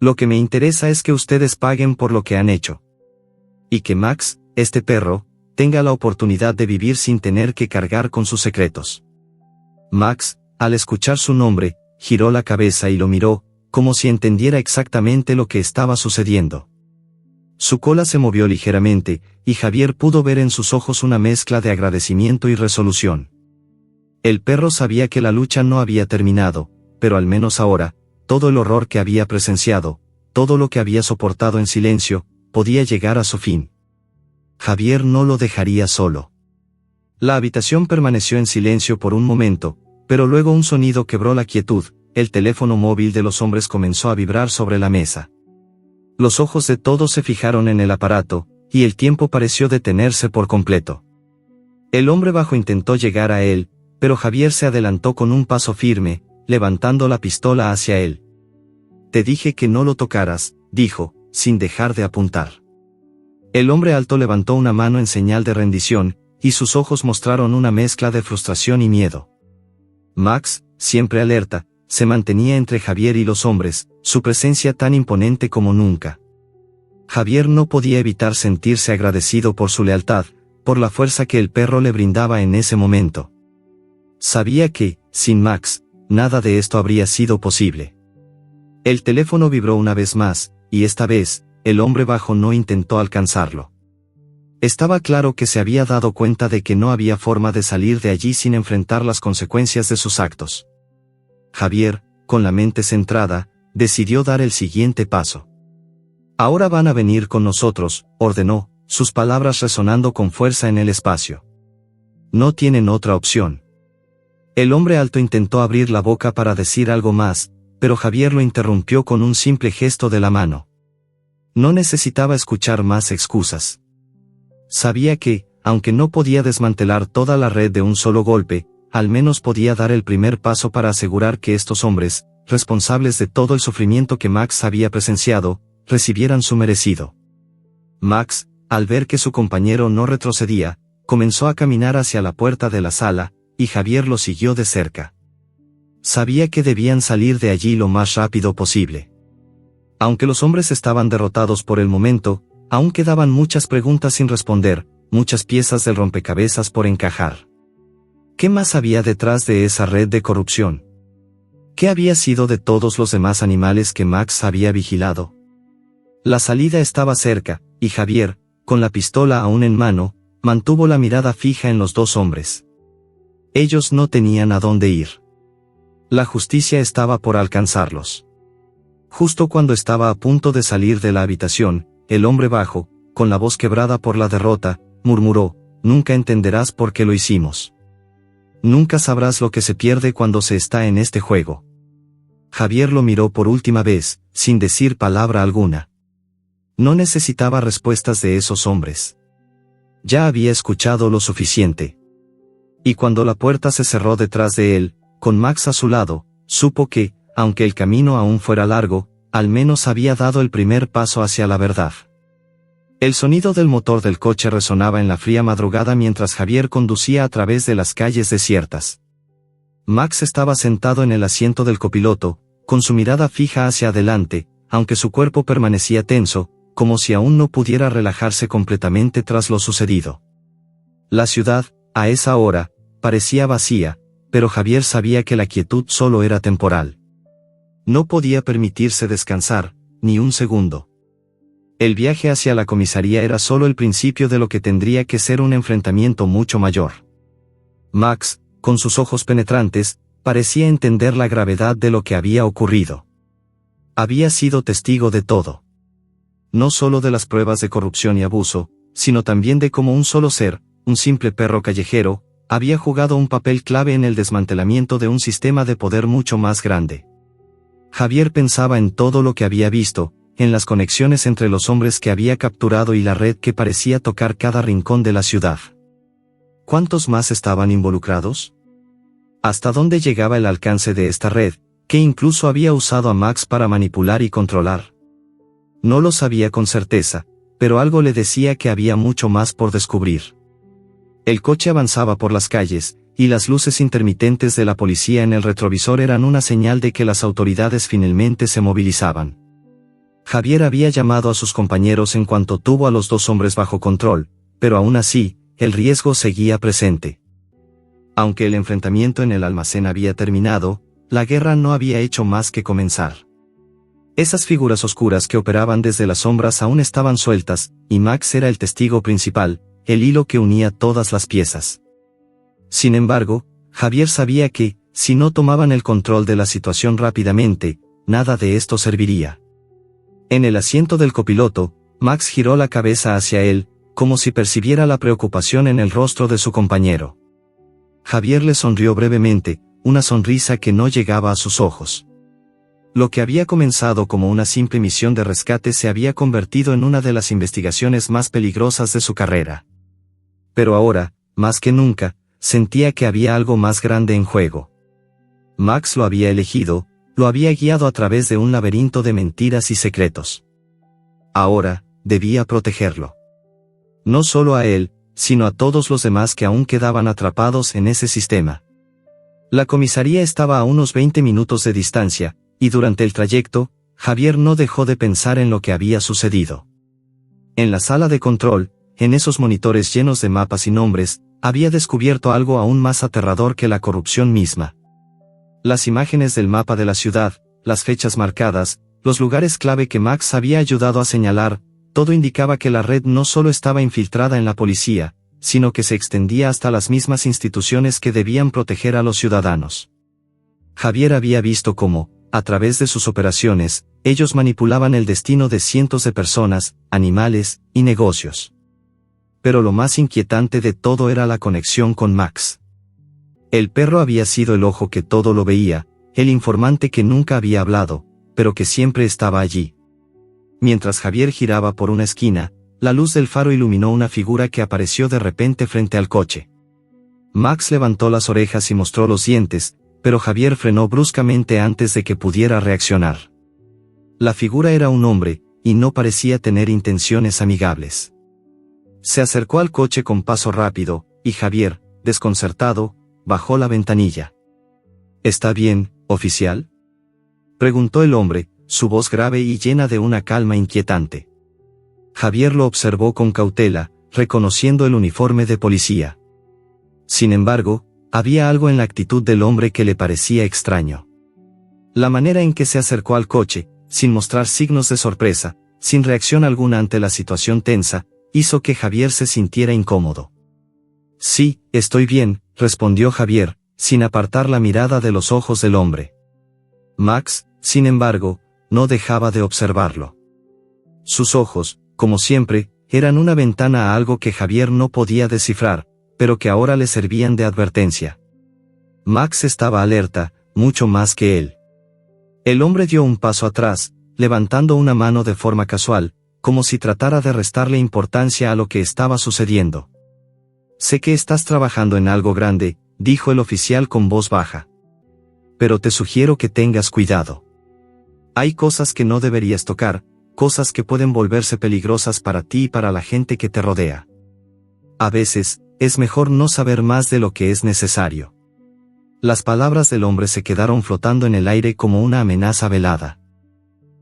Speaker 1: Lo que me interesa es que ustedes paguen por lo que han hecho. Y que Max, este perro, tenga la oportunidad de vivir sin tener que cargar con sus secretos. Max, al escuchar su nombre, giró la cabeza y lo miró, como si entendiera exactamente lo que estaba sucediendo. Su cola se movió ligeramente, y Javier pudo ver en sus ojos una mezcla de agradecimiento y resolución. El perro sabía que la lucha no había terminado, pero al menos ahora, todo el horror que había presenciado, todo lo que había soportado en silencio, podía llegar a su fin. Javier no lo dejaría solo. La habitación permaneció en silencio por un momento, pero luego un sonido quebró la quietud. El teléfono móvil de los hombres comenzó a vibrar sobre la mesa. Los ojos de todos se fijaron en el aparato, y el tiempo pareció detenerse por completo. El hombre bajo intentó llegar a él, pero Javier se adelantó con un paso firme, levantando la pistola hacia él. «Te dije que no lo tocaras», dijo, sin dejar de apuntar. El hombre alto levantó una mano en señal de rendición, y sus ojos mostraron una mezcla de frustración y miedo. Max, siempre alerta, se mantenía entre Javier y los hombres, su presencia tan imponente como nunca. Javier no podía evitar sentirse agradecido por su lealtad, por la fuerza que el perro le brindaba en ese momento. Sabía que, sin Max, nada de esto habría sido posible. El teléfono vibró una vez más, y esta vez, el hombre bajo no intentó alcanzarlo. Estaba claro que se había dado cuenta de que no había forma de salir de allí sin enfrentar las consecuencias de sus actos. Javier, con la mente centrada, decidió dar el siguiente paso. «Ahora van a venir con nosotros», ordenó, sus palabras resonando con fuerza en el espacio. «No tienen otra opción». El hombre alto intentó abrir la boca para decir algo más, pero Javier lo interrumpió con un simple gesto de la mano. No necesitaba escuchar más excusas. Sabía que, aunque no podía desmantelar toda la red de un solo golpe, al menos podía dar el primer paso para asegurar que estos hombres, responsables de todo el sufrimiento que Max había presenciado, recibieran su merecido. Max, al ver que su compañero no retrocedía, comenzó a caminar hacia la puerta de la sala, y Javier lo siguió de cerca. Sabía que debían salir de allí lo más rápido posible. Aunque los hombres estaban derrotados por el momento, aún quedaban muchas preguntas sin responder, muchas piezas del rompecabezas por encajar. ¿Qué más había detrás de esa red de corrupción? ¿Qué había sido de todos los demás animales que Max había vigilado? La salida estaba cerca, y Javier, con la pistola aún en mano, mantuvo la mirada fija en los dos hombres. Ellos no tenían a dónde ir. La justicia estaba por alcanzarlos. Justo cuando estaba a punto de salir de la habitación, el hombre bajo, con la voz quebrada por la derrota, murmuró: «Nunca entenderás por qué lo hicimos. Nunca sabrás lo que se pierde cuando se está en este juego». Javier lo miró por última vez, sin decir palabra alguna. No necesitaba respuestas de esos hombres. Ya había escuchado lo suficiente. Y cuando la puerta se cerró detrás de él, con Max a su lado, supo que, aunque el camino aún fuera largo, al menos había dado el primer paso hacia la verdad. El sonido del motor del coche resonaba en la fría madrugada mientras Javier conducía a través de las calles desiertas. Max estaba sentado en el asiento del copiloto, con su mirada fija hacia adelante, aunque su cuerpo permanecía tenso, como si aún no pudiera relajarse completamente tras lo sucedido. La ciudad, a esa hora, parecía vacía, pero Javier sabía que la quietud solo era temporal. No podía permitirse descansar, ni un segundo. El viaje hacia la comisaría era solo el principio de lo que tendría que ser un enfrentamiento mucho mayor. Max, con sus ojos penetrantes, parecía entender la gravedad de lo que había ocurrido. Había sido testigo de todo. No solo de las pruebas de corrupción y abuso, sino también de cómo un solo ser, un simple perro callejero, había jugado un papel clave en el desmantelamiento de un sistema de poder mucho más grande. Javier pensaba en todo lo que había visto, en las conexiones entre los hombres que había capturado y la red que parecía tocar cada rincón de la ciudad. ¿Cuántos más estaban involucrados? ¿Hasta dónde llegaba el alcance de esta red, que incluso había usado a Max para manipular y controlar? No lo sabía con certeza, pero algo le decía que había mucho más por descubrir. El coche avanzaba por las calles, y las luces intermitentes de la policía en el retrovisor eran una señal de que las autoridades finalmente se movilizaban. Javier había llamado a sus compañeros en cuanto tuvo a los dos hombres bajo control, pero aún así, el riesgo seguía presente. Aunque el enfrentamiento en el almacén había terminado, la guerra no había hecho más que comenzar. Esas figuras oscuras que operaban desde las sombras aún estaban sueltas, y Max era el testigo principal, el hilo que unía todas las piezas. Sin embargo, Javier sabía que, si no tomaban el control de la situación rápidamente, nada de esto serviría. En el asiento del copiloto, Max giró la cabeza hacia él, como si percibiera la preocupación en el rostro de su compañero. Javier le sonrió brevemente, una sonrisa que no llegaba a sus ojos. Lo que había comenzado como una simple misión de rescate se había convertido en una de las investigaciones más peligrosas de su carrera. Pero ahora, más que nunca, sentía que había algo más grande en juego. Max lo había elegido, lo había guiado a través de un laberinto de mentiras y secretos. Ahora, debía protegerlo. No solo a él, sino a todos los demás que aún quedaban atrapados en ese sistema. La comisaría estaba a unos 20 minutos de distancia, y durante el trayecto, Javier no dejó de pensar en lo que había sucedido. En la sala de control, en esos monitores llenos de mapas y nombres, había descubierto algo aún más aterrador que la corrupción misma. Las imágenes del mapa de la ciudad, las fechas marcadas, los lugares clave que Max había ayudado a señalar, todo indicaba que la red no solo estaba infiltrada en la policía, sino que se extendía hasta las mismas instituciones que debían proteger a los ciudadanos. Javier había visto cómo, a través de sus operaciones, ellos manipulaban el destino de cientos de personas, animales y negocios. Pero lo más inquietante de todo era la conexión con Max. El perro había sido el ojo que todo lo veía, el informante que nunca había hablado, pero que siempre estaba allí. Mientras Javier giraba por una esquina, la luz del faro iluminó una figura que apareció de repente frente al coche. Max levantó las orejas y mostró los dientes, pero Javier frenó bruscamente antes de que pudiera reaccionar. La figura era un hombre, y no parecía tener intenciones amigables. Se acercó al coche con paso rápido, y Javier, desconcertado, bajó la ventanilla. ¿Está bien, oficial?, preguntó el hombre, su voz grave y llena de una calma inquietante. Javier lo observó con cautela, reconociendo el uniforme de policía. Sin embargo, había algo en la actitud del hombre que le parecía extraño. La manera en que se acercó al coche, sin mostrar signos de sorpresa, sin reacción alguna ante la situación tensa, hizo que Javier se sintiera incómodo. Sí, estoy bien, respondió Javier, sin apartar la mirada de los ojos del hombre. Max, sin embargo, no dejaba de observarlo. Sus ojos, como siempre, eran una ventana a algo que Javier no podía descifrar, pero que ahora le servían de advertencia. Max estaba alerta, mucho más que él. El hombre dio un paso atrás, levantando una mano de forma casual, como si tratara de restarle importancia a lo que estaba sucediendo. Sé que estás trabajando en algo grande, dijo el oficial con voz baja. Pero te sugiero que tengas cuidado. Hay cosas que no deberías tocar, cosas que pueden volverse peligrosas para ti y para la gente que te rodea. A veces, es mejor no saber más de lo que es necesario. Las palabras del hombre se quedaron flotando en el aire como una amenaza velada.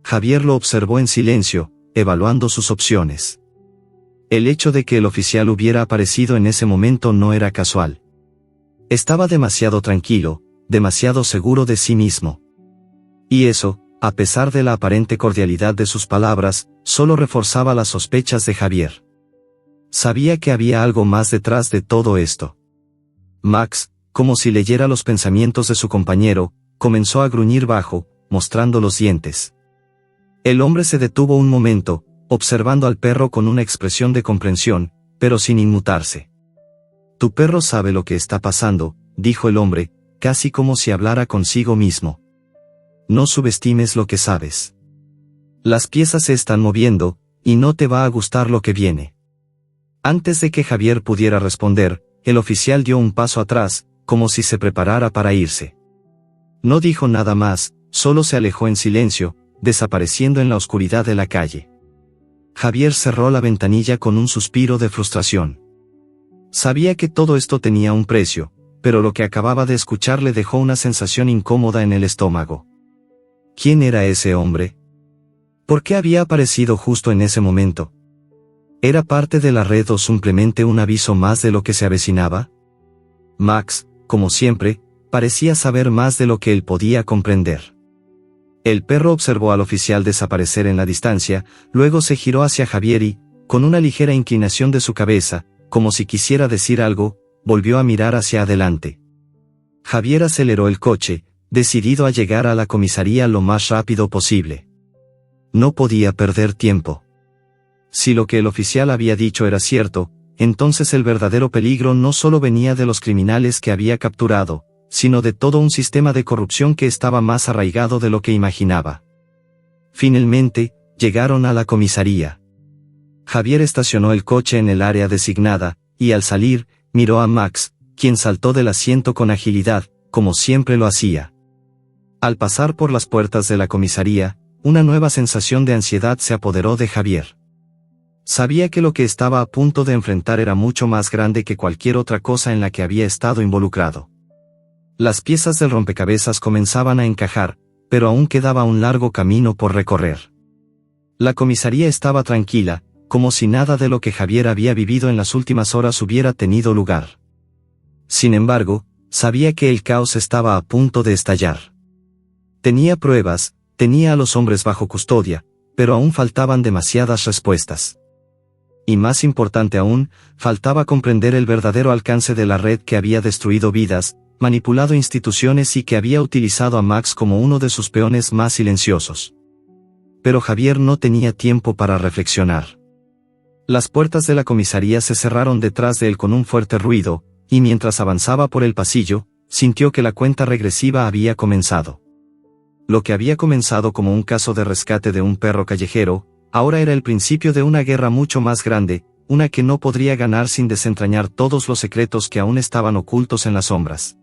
Speaker 1: Javier lo observó en silencio, evaluando sus opciones. El hecho de que el oficial hubiera aparecido en ese momento no era casual. Estaba demasiado tranquilo, demasiado seguro de sí mismo. Y eso, a pesar de la aparente cordialidad de sus palabras, solo reforzaba las sospechas de Javier. Sabía que había algo más detrás de todo esto. Max, como si leyera los pensamientos de su compañero, comenzó a gruñir bajo, mostrando los dientes. El hombre se detuvo un momento, observando al perro con una expresión de comprensión, pero sin inmutarse. Tu perro sabe lo que está pasando, dijo el hombre, casi como si hablara consigo mismo. No subestimes lo que sabes. Las piezas se están moviendo, y no te va a gustar lo que viene. Antes de que Javier pudiera responder, el oficial dio un paso atrás, como si se preparara para irse. No dijo nada más, solo se alejó en silencio, desapareciendo en la oscuridad de la calle. Javier cerró la ventanilla con un suspiro de frustración. Sabía que todo esto tenía un precio, pero lo que acababa de escuchar le dejó una sensación incómoda en el estómago. ¿Quién era ese hombre? ¿Por qué había aparecido justo en ese momento? ¿Era parte de la red o simplemente un aviso más de lo que se avecinaba? Max, como siempre, parecía saber más de lo que él podía comprender. El perro observó al oficial desaparecer en la distancia, luego se giró hacia Javier y, con una ligera inclinación de su cabeza, como si quisiera decir algo, volvió a mirar hacia adelante. Javier aceleró el coche, decidido a llegar a la comisaría lo más rápido posible. No podía perder tiempo. Si lo que el oficial había dicho era cierto, entonces el verdadero peligro no solo venía de los criminales que había capturado, sino de todo un sistema de corrupción que estaba más arraigado de lo que imaginaba. Finalmente, llegaron a la comisaría. Javier estacionó el coche en el área designada, y al salir, miró a Max, quien saltó del asiento con agilidad, como siempre lo hacía. Al pasar por las puertas de la comisaría, una nueva sensación de ansiedad se apoderó de Javier. Sabía que lo que estaba a punto de enfrentar era mucho más grande que cualquier otra cosa en la que había estado involucrado. Las piezas del rompecabezas comenzaban a encajar, pero aún quedaba un largo camino por recorrer. La comisaría estaba tranquila, como si nada de lo que Javier había vivido en las últimas horas hubiera tenido lugar. Sin embargo, sabía que el caos estaba a punto de estallar. Tenía pruebas, tenía a los hombres bajo custodia, pero aún faltaban demasiadas respuestas. Y más importante aún, faltaba comprender el verdadero alcance de la red que había destruido vidas, manipulado instituciones y que había utilizado a Max como uno de sus peones más silenciosos. Pero Javier no tenía tiempo para reflexionar. Las puertas de la comisaría se cerraron detrás de él con un fuerte ruido, y mientras avanzaba por el pasillo, sintió que la cuenta regresiva había comenzado. Lo que había comenzado como un caso de rescate de un perro callejero, ahora era el principio de una guerra mucho más grande, una que no podría ganar sin desentrañar todos los secretos que aún estaban ocultos en las sombras.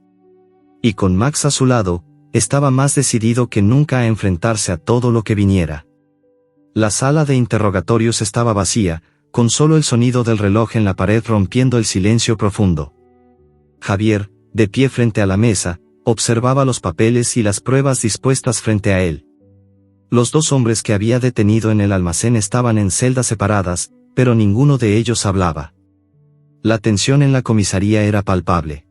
Speaker 1: Y con Max a su lado, estaba más decidido que nunca a enfrentarse a todo lo que viniera. La sala de interrogatorios estaba vacía, con solo el sonido del reloj en la pared rompiendo el silencio profundo. Javier, de pie frente a la mesa, observaba los papeles y las pruebas dispuestas frente a él. Los dos hombres que había detenido en el almacén estaban en celdas separadas, pero ninguno de ellos hablaba. La tensión en la comisaría era palpable.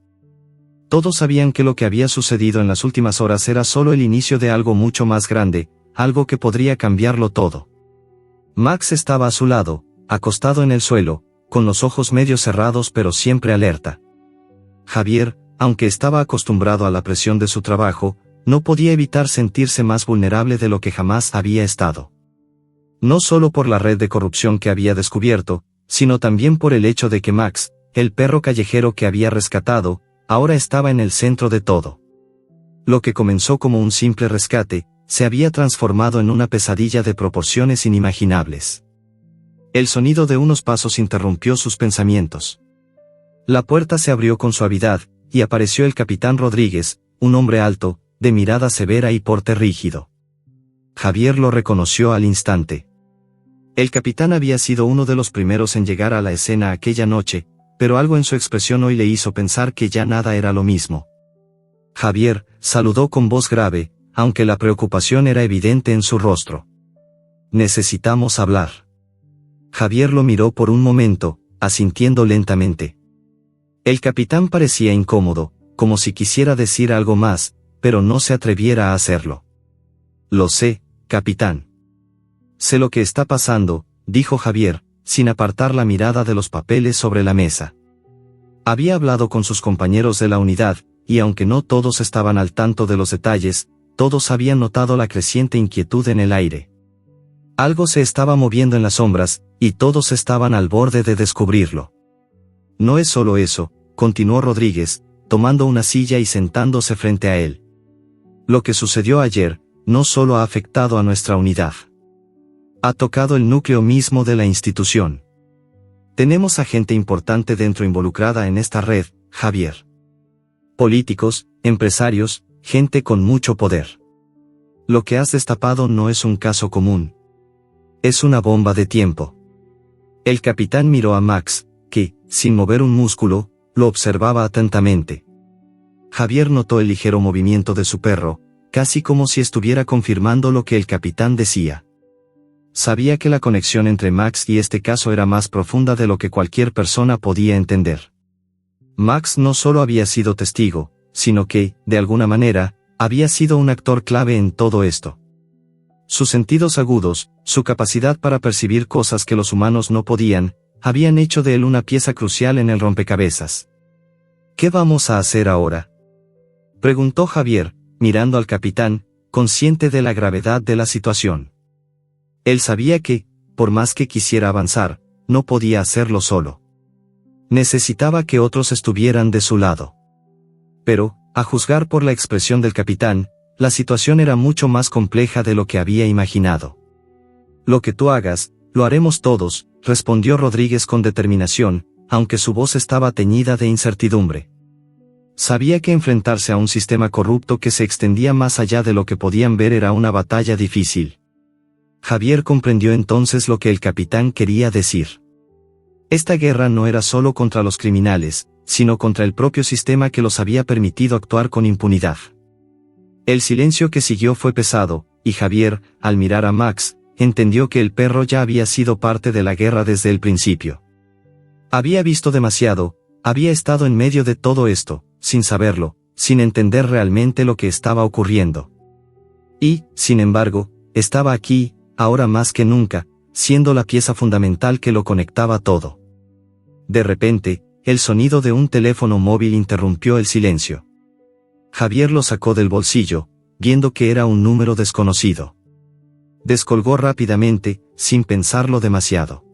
Speaker 1: Todos sabían que lo que había sucedido en las últimas horas era solo el inicio de algo mucho más grande, algo que podría cambiarlo todo. Max estaba a su lado, acostado en el suelo, con los ojos medio cerrados pero siempre alerta. Javier, aunque estaba acostumbrado a la presión de su trabajo, no podía evitar sentirse más vulnerable de lo que jamás había estado. No solo por la red de corrupción que había descubierto, sino también por el hecho de que Max, el perro callejero que había rescatado, ahora estaba en el centro de todo. Lo que comenzó como un simple rescate, se había transformado en una pesadilla de proporciones inimaginables. El sonido de unos pasos interrumpió sus pensamientos. La puerta se abrió con suavidad, y apareció el capitán Rodríguez, un hombre alto, de mirada severa y porte rígido. Javier lo reconoció al instante. El capitán había sido uno de los primeros en llegar a la escena aquella noche, pero algo en su expresión hoy le hizo pensar que ya nada era lo mismo. Javier, saludó con voz grave, aunque la preocupación era evidente en su rostro. Necesitamos hablar. Javier lo miró por un momento, asintiendo lentamente. El capitán parecía incómodo, como si quisiera decir algo más, pero no se atreviera a hacerlo. Lo sé, capitán. Sé lo que está pasando, dijo Javier, sin apartar la mirada de los papeles sobre la mesa. Había hablado con sus compañeros de la unidad, y aunque no todos estaban al tanto de los detalles, todos habían notado la creciente inquietud en el aire. Algo se estaba moviendo en las sombras, y todos estaban al borde de descubrirlo. No es solo eso, continuó Rodríguez, tomando una silla y sentándose frente a él. Lo que sucedió ayer, no solo ha afectado a nuestra unidad. Ha tocado el núcleo mismo de la institución. Tenemos a gente importante dentro involucrada en esta red, Javier. Políticos, empresarios, gente con mucho poder. Lo que has destapado no es un caso común. Es una bomba de tiempo. El capitán miró a Max, que, sin mover un músculo, lo observaba atentamente. Javier notó el ligero movimiento de su perro, casi como si estuviera confirmando lo que el capitán decía. Sabía que la conexión entre Max y este caso era más profunda de lo que cualquier persona podía entender. Max no solo había sido testigo, sino que, de alguna manera, había sido un actor clave en todo esto. Sus sentidos agudos, su capacidad para percibir cosas que los humanos no podían, habían hecho de él una pieza crucial en el rompecabezas. ¿Qué vamos a hacer ahora?, preguntó Javier, mirando al capitán, consciente de la gravedad de la situación. Él sabía que, por más que quisiera avanzar, no podía hacerlo solo. Necesitaba que otros estuvieran de su lado. Pero, a juzgar por la expresión del capitán, la situación era mucho más compleja de lo que había imaginado. Lo que tú hagas, lo haremos todos, respondió Rodríguez con determinación, aunque su voz estaba teñida de incertidumbre. Sabía que enfrentarse a un sistema corrupto que se extendía más allá de lo que podían ver era una batalla difícil. Javier comprendió entonces lo que el capitán quería decir. Esta guerra no era solo contra los criminales, sino contra el propio sistema que los había permitido actuar con impunidad. El silencio que siguió fue pesado, y Javier, al mirar a Max, entendió que el perro ya había sido parte de la guerra desde el principio. Había visto demasiado, había estado en medio de todo esto, sin saberlo, sin entender realmente lo que estaba ocurriendo. Y, sin embargo, estaba aquí, ahora más que nunca, siendo la pieza fundamental que lo conectaba todo. De repente, el sonido de un teléfono móvil interrumpió el silencio. Javier lo sacó del bolsillo, viendo que era un número desconocido. Descolgó rápidamente, sin pensarlo demasiado.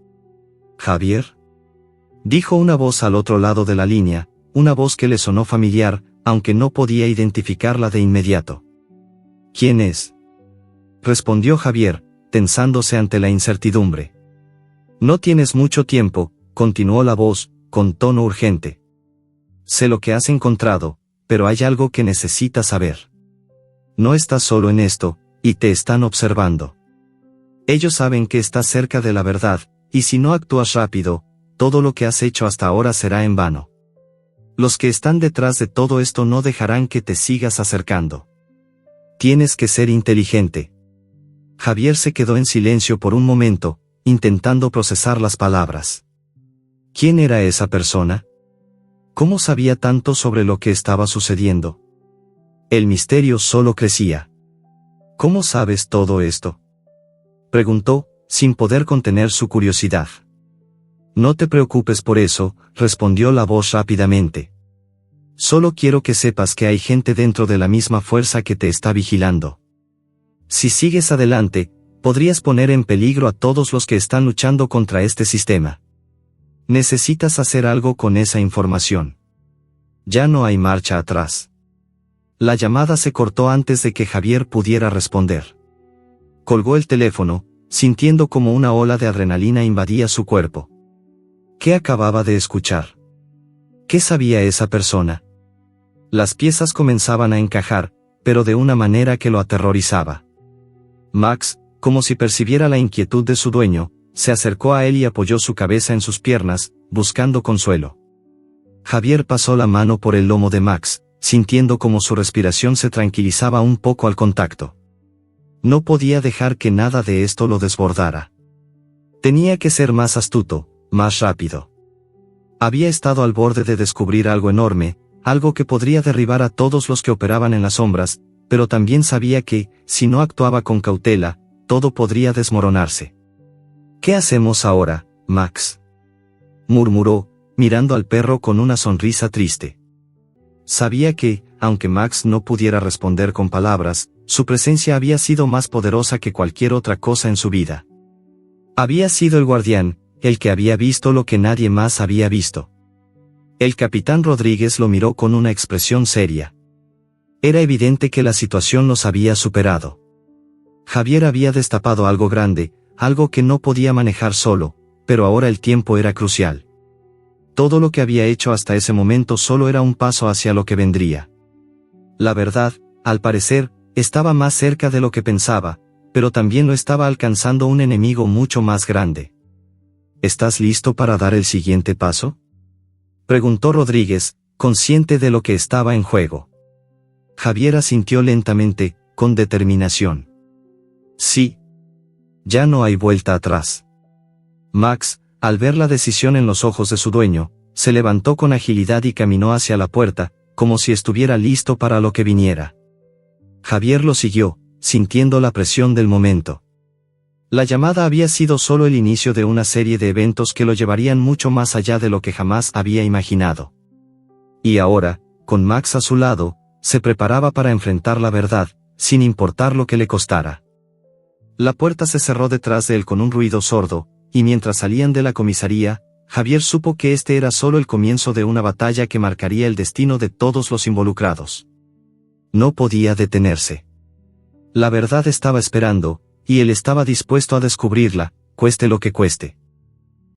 Speaker 1: «¿Javier?», dijo una voz al otro lado de la línea, una voz que le sonó familiar, aunque no podía identificarla de inmediato. «¿Quién es?», respondió Javier, tensándose ante la incertidumbre. «No tienes mucho tiempo», continuó la voz, con tono urgente. «Sé lo que has encontrado, pero hay algo que necesitas saber. No estás solo en esto, y te están observando. Ellos saben que estás cerca de la verdad, y si no actúas rápido, todo lo que has hecho hasta ahora será en vano. Los que están detrás de todo esto no dejarán que te sigas acercando. Tienes que ser inteligente». Javier se quedó en silencio por un momento, intentando procesar las palabras. ¿Quién era esa persona? ¿Cómo sabía tanto sobre lo que estaba sucediendo? El misterio solo crecía. ¿Cómo sabes todo esto?, preguntó, sin poder contener su curiosidad. «No te preocupes por eso», respondió la voz rápidamente. «Solo quiero que sepas que hay gente dentro de la misma fuerza que te está vigilando. Si sigues adelante, podrías poner en peligro a todos los que están luchando contra este sistema. Necesitas hacer algo con esa información. Ya no hay marcha atrás». La llamada se cortó antes de que Javier pudiera responder. Colgó el teléfono, sintiendo como una ola de adrenalina invadía su cuerpo. ¿Qué acababa de escuchar? ¿Qué sabía esa persona? Las piezas comenzaban a encajar, pero de una manera que lo aterrorizaba. Max, como si percibiera la inquietud de su dueño, se acercó a él y apoyó su cabeza en sus piernas, buscando consuelo. Javier pasó la mano por el lomo de Max, sintiendo como su respiración se tranquilizaba un poco al contacto. No podía dejar que nada de esto lo desbordara. Tenía que ser más astuto, más rápido. Había estado al borde de descubrir algo enorme, algo que podría derribar a todos los que operaban en las sombras, pero también sabía que, si no actuaba con cautela, todo podría desmoronarse. «¿Qué hacemos ahora, Max?», murmuró, mirando al perro con una sonrisa triste. Sabía que, aunque Max no pudiera responder con palabras, su presencia había sido más poderosa que cualquier otra cosa en su vida. Había sido el guardián, el que había visto lo que nadie más había visto. El capitán Rodríguez lo miró con una expresión seria. Era evidente que la situación los había superado. Javier había destapado algo grande, algo que no podía manejar solo, pero ahora el tiempo era crucial. Todo lo que había hecho hasta ese momento solo era un paso hacia lo que vendría. La verdad, al parecer, estaba más cerca de lo que pensaba, pero también lo estaba alcanzando un enemigo mucho más grande. ¿Estás listo para dar el siguiente paso?, preguntó Rodríguez, consciente de lo que estaba en juego. Javier asintió lentamente, con determinación. Sí. Ya no hay vuelta atrás. Max, al ver la decisión en los ojos de su dueño, se levantó con agilidad y caminó hacia la puerta, como si estuviera listo para lo que viniera. Javier lo siguió, sintiendo la presión del momento. La llamada había sido solo el inicio de una serie de eventos que lo llevarían mucho más allá de lo que jamás había imaginado. Y ahora, con Max a su lado, se preparaba para enfrentar la verdad, sin importar lo que le costara. La puerta se cerró detrás de él con un ruido sordo, y mientras salían de la comisaría, Javier supo que este era solo el comienzo de una batalla que marcaría el destino de todos los involucrados. No podía detenerse. La verdad estaba esperando, y él estaba dispuesto a descubrirla, cueste lo que cueste.